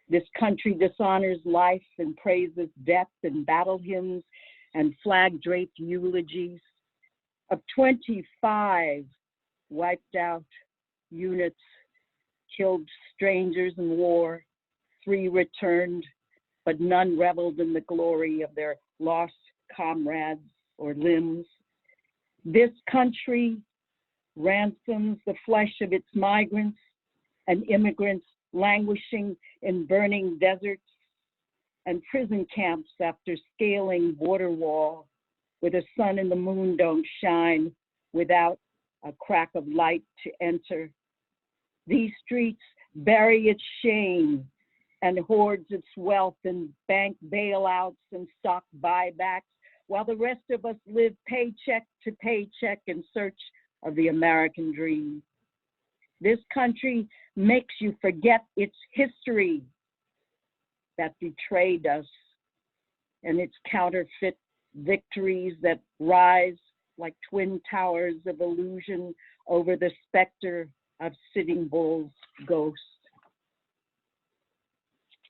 This country dishonors life and praises death in battle hymns and flag-draped eulogies. Of 25 wiped out units, killed strangers in war, 3 returned, but none reveled in the glory of their lost comrades or limbs. This country ransoms the flesh of its migrants and immigrants languishing in burning deserts and prison camps after scaling border wall where the sun and the moon don't shine without a crack of light to enter. These streets bury its shame and hoards its wealth in bank bailouts and stock buybacks, while the rest of us live paycheck to paycheck in search of the American dream. This country makes you forget its history that betrayed us and its counterfeit victories that rise like twin towers of illusion over the specter of Sitting Bull's ghost.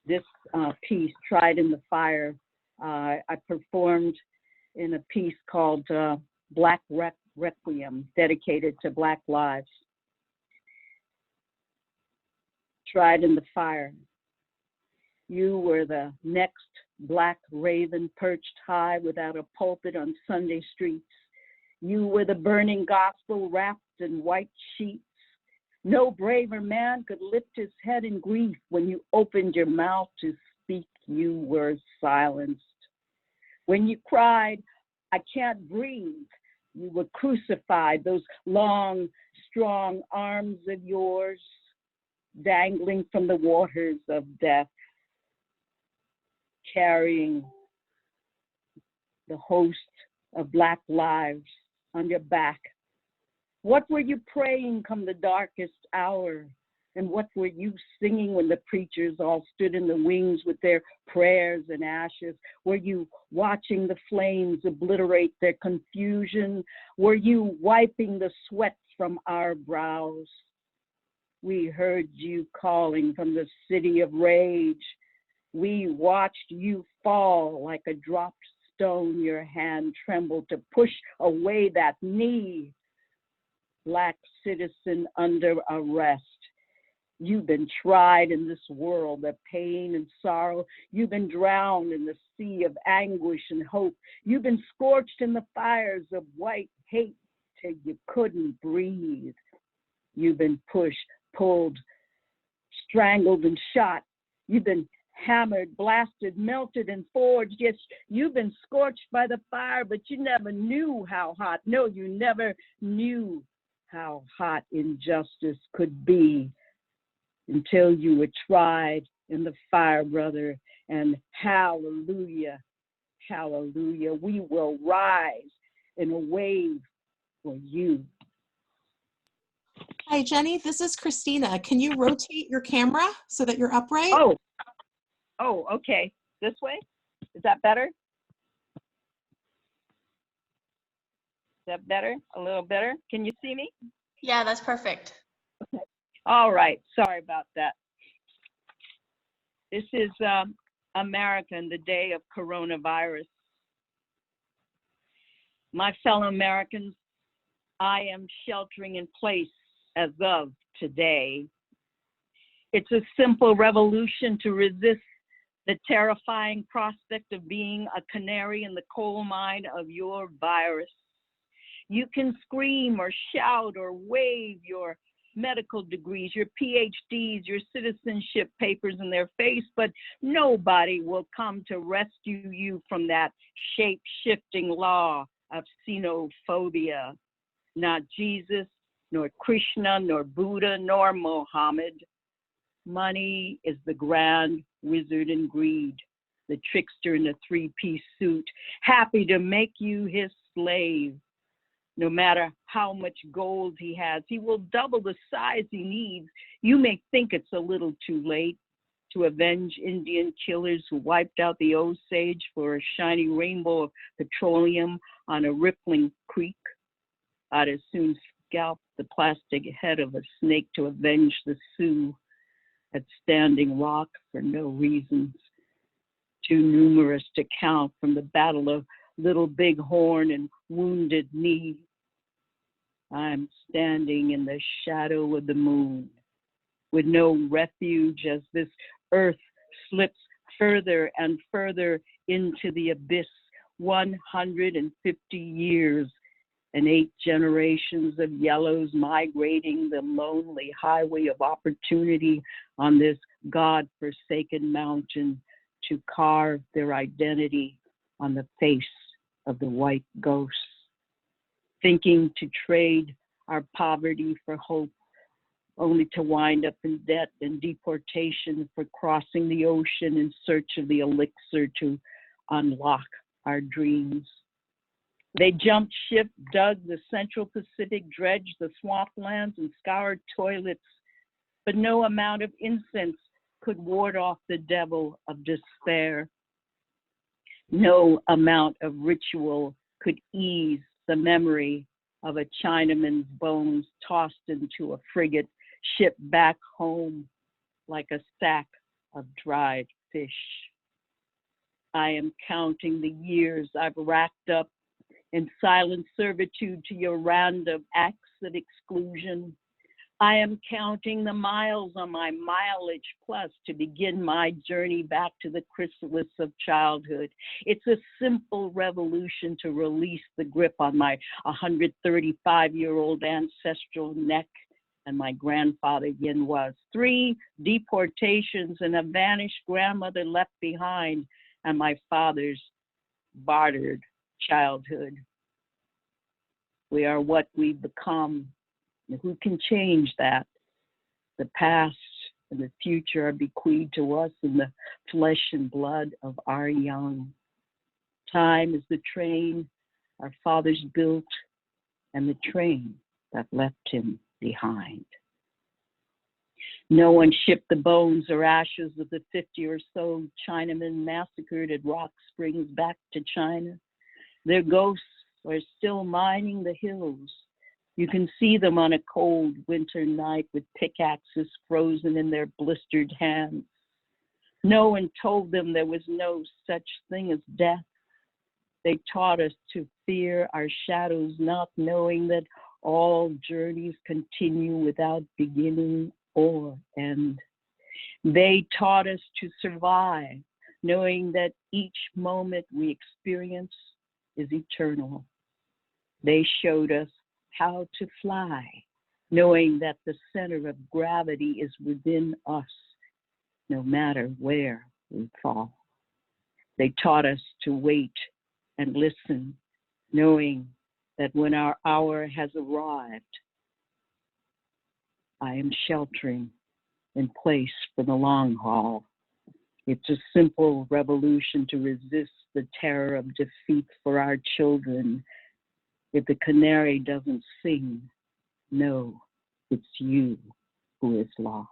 This piece, Tried in the Fire, I performed in a piece called Black Requiem, dedicated to Black lives. Tried in the fire. You were the next black raven perched high without a pulpit on Sunday streets. You were the burning gospel wrapped in white sheets. No braver man could lift his head in grief when you opened your mouth to speak. You were silenced. When you cried, I can't breathe, you were crucified. Those long, strong arms of yours dangling from the waters of death, carrying the host of Black lives on your back. What were you praying come the darkest hour? And what were you singing when the preachers all stood in the wings with their prayers and ashes? Were you watching the flames obliterate their confusion? Were you wiping the sweat from our brows? We heard you calling from the city of rage. We watched you fall like a dropped stone. Your hand trembled to push away that knee. Black citizen under arrest. You've been tried in this world of pain and sorrow. You've been drowned in the sea of anguish and hope. You've been scorched in the fires of white hate till you couldn't breathe. You've been pushed, pulled, strangled, and shot. You've been hammered, blasted, melted, and forged. Yes, you've been scorched by the fire, but you never knew how hot. No, you never knew how hot injustice could be until you were tried in the fire, brother. And hallelujah, hallelujah, we will rise in a wave for you. Hi, Genny. This is Christina. Can you rotate your camera so that you're upright? Oh, okay. This way? Is that better? that better? A little better? Can you see me? Yeah, that's perfect. All right. Sorry about that. This is America in the day of coronavirus. My fellow Americans, I am sheltering in place as of today. It's a simple revolution to resist the terrifying prospect of being a canary in the coal mine of your virus. You can scream or shout or wave your medical degrees, your PhDs, your citizenship papers in their face, but nobody will come to rescue you from that shape-shifting law of xenophobia. Not Jesus, nor Krishna, nor Buddha, nor Mohammed. Money is the grand wizard in greed, the trickster in a three-piece suit, happy to make you his slave. No matter how much gold he has, he will double the size he needs. You may think it's a little too late to avenge Indian killers who wiped out the Osage for a shiny rainbow of petroleum on a rippling creek. I'd as soon scalp the plastic head of a snake to avenge the Sioux at Standing Rock for no reasons too numerous to count, from the Battle of Little Bighorn and Wounded Knee. I'm standing in the shadow of the moon with no refuge as this earth slips further and further into the abyss. 150 years and 8 generations of yellows migrating the lonely highway of opportunity on this God-forsaken mountain to carve their identity on the face of the white ghosts, thinking to trade our poverty for hope, only to wind up in debt and deportation for crossing the ocean in search of the elixir to unlock our dreams. They jumped ship, dug the Central Pacific, dredged the swamplands, and scoured toilets, but no amount of incense could ward off the devil of despair. No amount of ritual could ease the memory of a Chinaman's bones tossed into a frigate, shipped back home like a sack of dried fish. I am counting the years I've racked up in silent servitude to your random acts of exclusion. I am counting the miles on my mileage plus to begin my journey back to the chrysalis of childhood. It's a simple revolution to release the grip on my 135-year-old ancestral neck and my grandfather Yin was. 3 deportations and a vanished grandmother left behind, and my father's bartered childhood. We are what we've become. Who can change that? The past and the future are bequeathed to us in the flesh and blood of our young. Time is the train our fathers built and the train that left him behind. No one shipped the bones or ashes of the 50 or so Chinamen massacred at Rock Springs back to China. Their ghosts are still mining the hills. You can see them on a cold winter night with pickaxes frozen in their blistered hands. No one told them there was no such thing as death. They taught us to fear our shadows, not knowing that all journeys continue without beginning or end. They taught us to survive, knowing that each moment we experience is eternal. They showed us how to fly, knowing that the center of gravity is within us, no matter where we fall. They taught us to wait and listen, knowing that when our hour has arrived, I am sheltering in place for the long haul. It's a simple revolution to resist the terror of defeat for our children. If the canary doesn't sing, know it's you who is lost.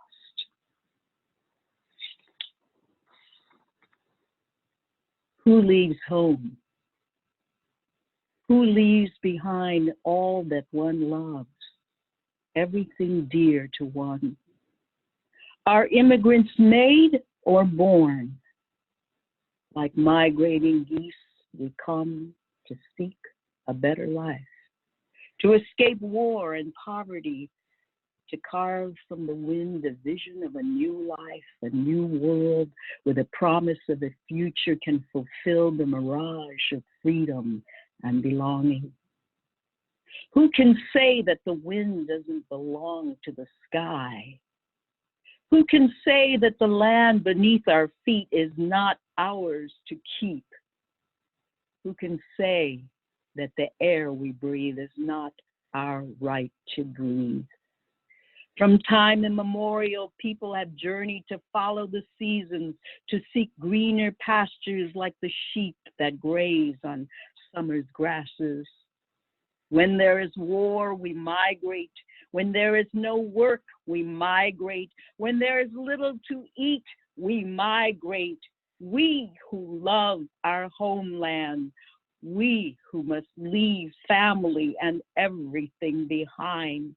Who leaves home? Who leaves behind all that one loves, everything dear to one? Are immigrants made or born? Like migrating geese, we come to seek a better life, to escape war and poverty, to carve from the wind a vision of a new life, a new world, where the promise of a future can fulfill the mirage of freedom and belonging. Who can say that the wind doesn't belong to the sky? Who can say that the land beneath our feet is not ours to keep? Who can say that the air we breathe is not our right to breathe? From time immemorial, people have journeyed to follow the seasons, to seek greener pastures like the sheep that graze on summer's grasses. When there is war, we migrate. When there is no work, we migrate. When there is little to eat, we migrate. We who love our homeland, we who must leave family and everything behind,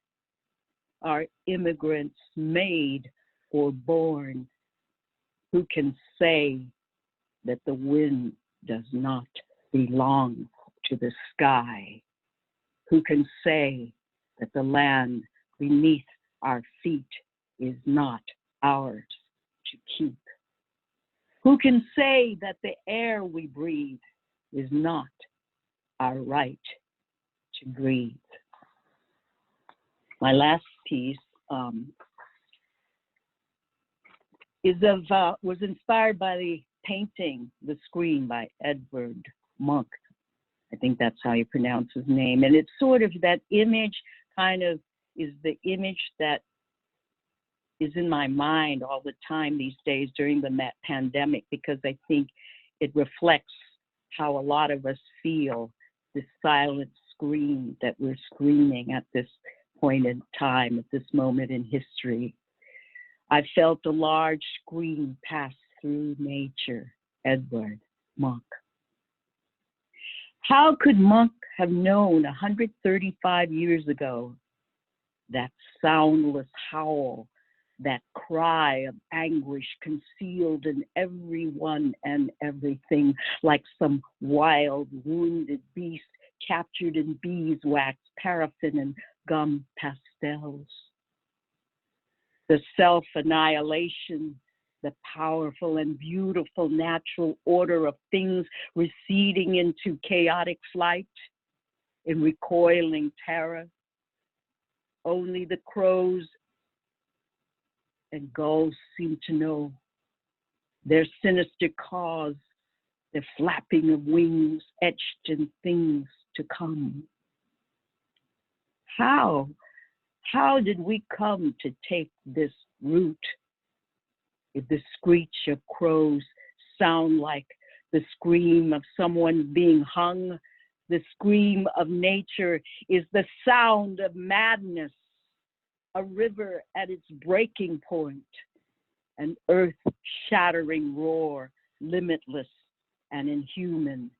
are immigrants made or born? Who can say that the wind does not belong to the sky? Who can say that the land beneath our feet is not ours to keep? Who can say that the air we breathe is not our right to breathe? My last piece was inspired by the painting, The Scream by Edward Munch. I think that's how you pronounce his name. And it's sort of that image kind of is the image that is in my mind all the time these days during the pandemic, because I think it reflects how a lot of us feel, this silent scream that we're screaming at this point in time, at this moment in history. I felt a large scream pass through nature, Edward Munch. How could Munch have known 135 years ago that soundless howl, that cry of anguish concealed in everyone and everything, like some wild, wounded beast captured in beeswax, paraffin, and gum pastels? The self-annihilation, the powerful and beautiful natural order of things receding into chaotic flight, in recoiling terror. Only the crows and gulls seem to know their sinister cause, the flapping of wings etched in things to come. How did we come to take this route? If the screech of crows sound like the scream of someone being hung, the scream of nature is the sound of madness, a river at its breaking point, an earth-shattering roar, limitless and inhuman,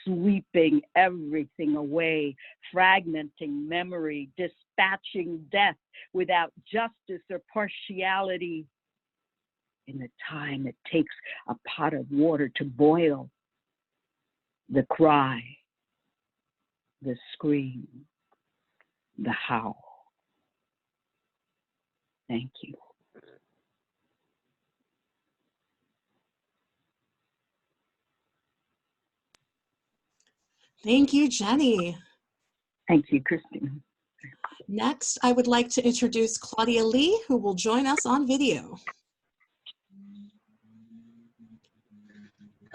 sweeping everything away, fragmenting memory, dispatching death without justice or partiality. In the time it takes a pot of water to boil, the cry, the scream, the howl. Thank you. Thank you, Jenny. Thank you, Christina. Next, I would like to introduce Claudia Lee, who will join us on video.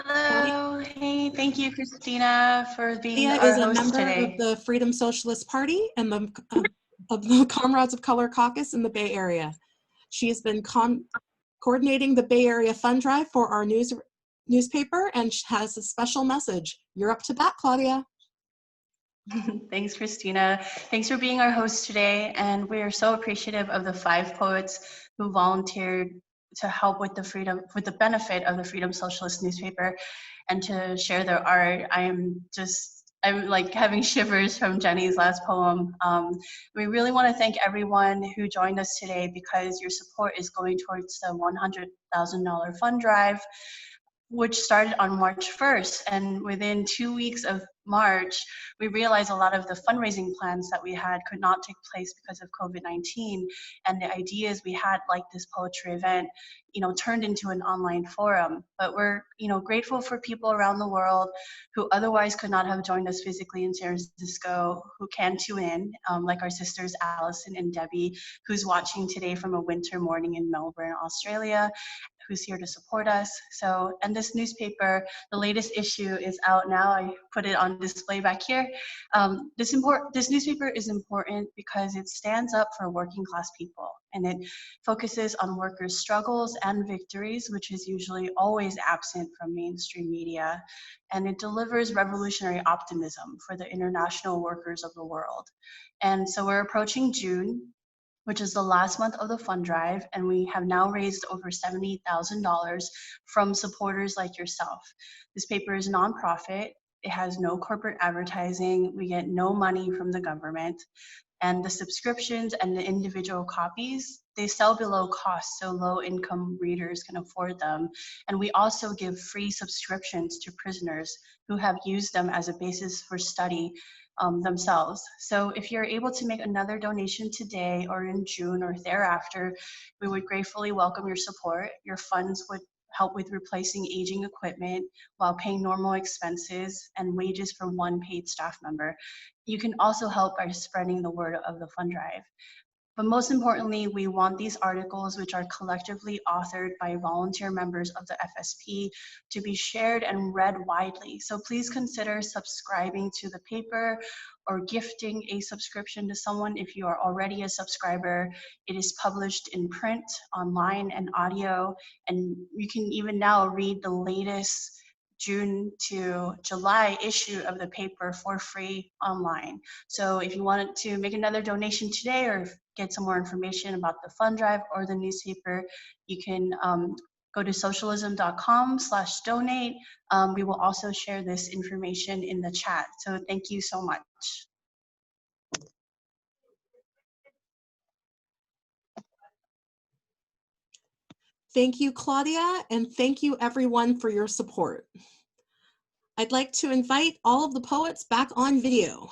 Hello. Hey, thank you, Christina, for being Claudia our is a host member today. of the Freedom Socialist Party and of the Comrades of Color Caucus in the Bay Area. She has been coordinating the Bay Area Fund Drive for our newspaper and has a special message. You're up to bat, Claudia. Thanks, Christina. Thanks for being our host today. And we are so appreciative of the 5 poets who volunteered to help with the benefit of the Freedom Socialist newspaper and to share their art. I am just I'm like having shivers from Jenny's last poem. We really want to thank everyone who joined us today because your support is going towards the $100,000 fund drive, which started on March 1st. And within 2 weeks of March, we realized a lot of the fundraising plans that we had could not take place because of COVID-19. And the ideas we had, like this poetry event, turned into an online forum. But we're, grateful for people around the world who otherwise could not have joined us physically in San Francisco, who can tune in, like our sisters Allison and Debbie, who's watching today from a winter morning in Melbourne, Australia, who's here to support us. So, and this newspaper, the latest issue is out now. I put it on display back here. This newspaper is important because it stands up for working class people, and it focuses on workers' struggles and victories, which is usually always absent from mainstream media. And it delivers revolutionary optimism for the international workers of the world. And so we're approaching June, which is the last month of the fund drive, and we have now raised over $70,000 from supporters like yourself. This paper is nonprofit. It has no corporate advertising. We get no money from the government. And the subscriptions and the individual copies, they sell below cost, so low-income readers can afford them. And we also give free subscriptions to prisoners who have used them as a basis for study themselves. So if you're able to make another donation today or in June or thereafter, we would gratefully welcome your support. Your funds would help with replacing aging equipment while paying normal expenses and wages for one paid staff member. You can also help by spreading the word of the fund drive. But most importantly, we want these articles, which are collectively authored by volunteer members of the FSP, to be shared and read widely. So please consider subscribing to the paper or gifting a subscription to someone if you are already a subscriber. It is published in print, online, and audio, and you can even now read the latest June to July issue of the paper for free online. So if you wanted to make another donation today or get some more information about the fund drive or the newspaper, you can go to socialism.com/donate. We will also share this information in the chat. So thank you so much. Thank you, Claudia, and thank you everyone for your support. I'd like to invite all of the poets back on video.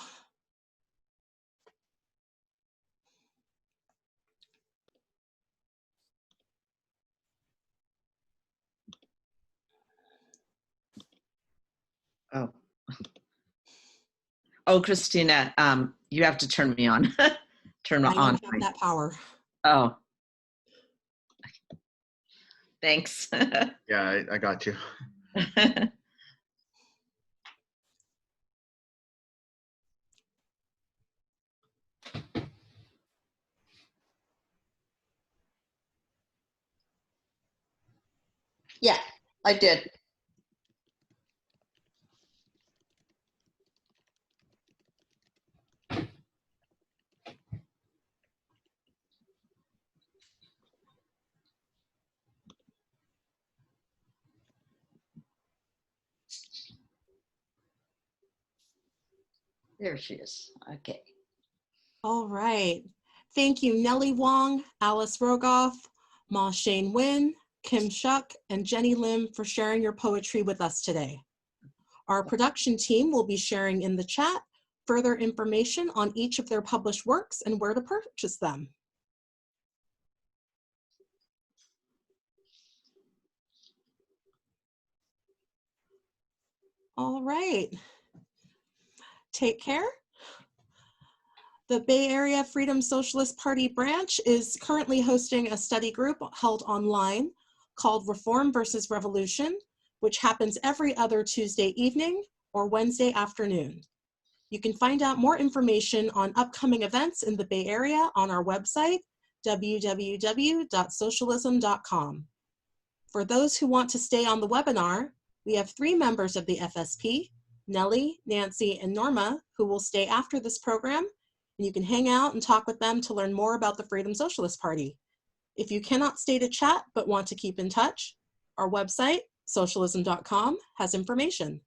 Oh, Christina, you have to turn me on. Turn me on. I don't have that power. Oh. Thanks. Yeah, I got you. Yeah, I did. There she is. Okay. All right. Thank you, Nellie Wong, Alice Rogoff, Maw Shein Win, Shuck, and Genny Lim for sharing your poetry with us today. Our production team will be sharing in the chat further information on each of their published works and where to purchase them. All right. Take care. The Bay Area Freedom Socialist Party branch is currently hosting a study group held online called Reform versus Revolution, which happens every other Tuesday evening or Wednesday afternoon. You can find out more information on upcoming events in the Bay Area on our website, www.socialism.com. For those who want to stay on the webinar, we have 3 members of the FSP, Nellie, Nancy, and Norma, who will stay after this program, and you can hang out and talk with them to learn more about the Freedom Socialist Party. If you cannot stay to chat but want to keep in touch, our website, socialism.com, has information.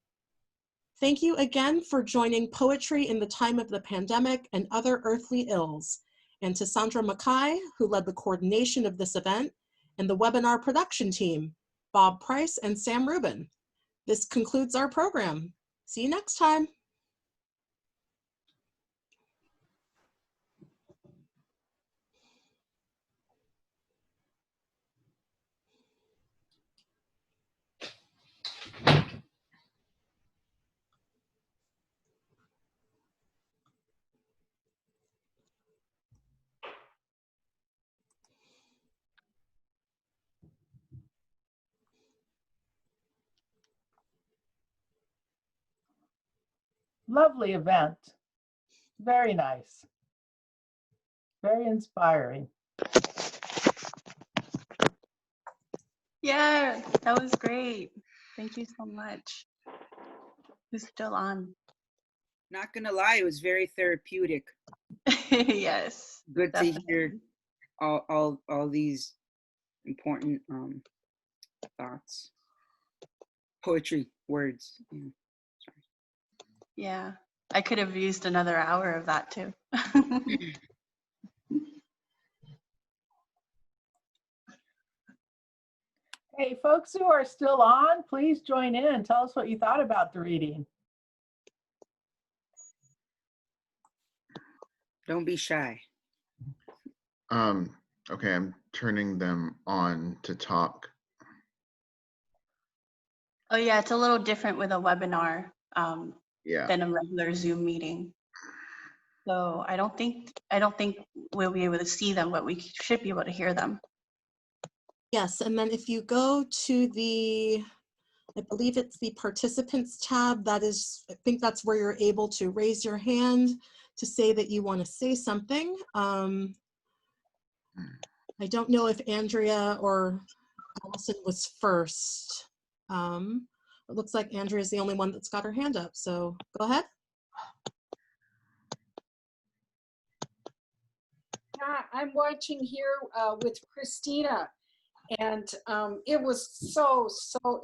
Thank you again for joining Poetry in the Time of the Pandemic and Other Earthly Ills, and to Sandra Mackay, who led the coordination of this event, and the webinar production team, Bob Price and Sam Rubin. This concludes our program. See you next time. Lovely event. Very nice. Very inspiring. Yeah, that was great. Thank you so much. Who's still on? Not gonna lie, it was very therapeutic. Yes. Good definitely. to hear all these important thoughts, poetry, words. Yeah. Sorry. Yeah, I could have used another hour of that too. Hey, folks who are still on, please join in and tell us what you thought about the reading. Don't be shy. Okay, I'm turning them on to talk. Oh yeah, it's a little different with a webinar Yeah. than a regular Zoom meeting. So I don't think we'll be able to see them, but we should be able to hear them. Yes, and then if you go to the, I believe it's the participants tab, that is, I think that's where you're able to raise your hand to say that you want to say something. I don't know if Andrea or Allison was first. It looks like Andrea is the only one that's got her hand up, so go ahead. Yeah, I'm watching here with Christina, and it was so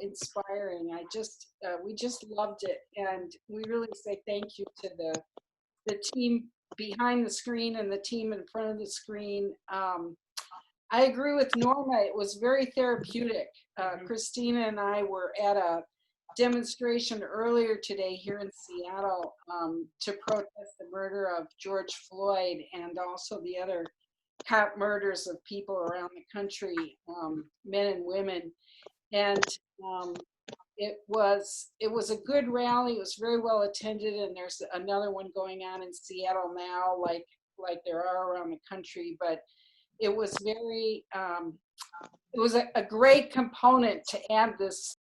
inspiring. We just loved it, and we really say thank you to the team behind the screen and the team in front of the screen. I agree with Norma. It was very therapeutic. Christina and I were at a demonstration earlier today here in Seattle to protest the murder of George Floyd and also the other cop murders of people around the country, men and women. And it was a good rally. It was very well attended, and there's another one going on in Seattle now, like there are around the country. But it was very, it was a great component to add this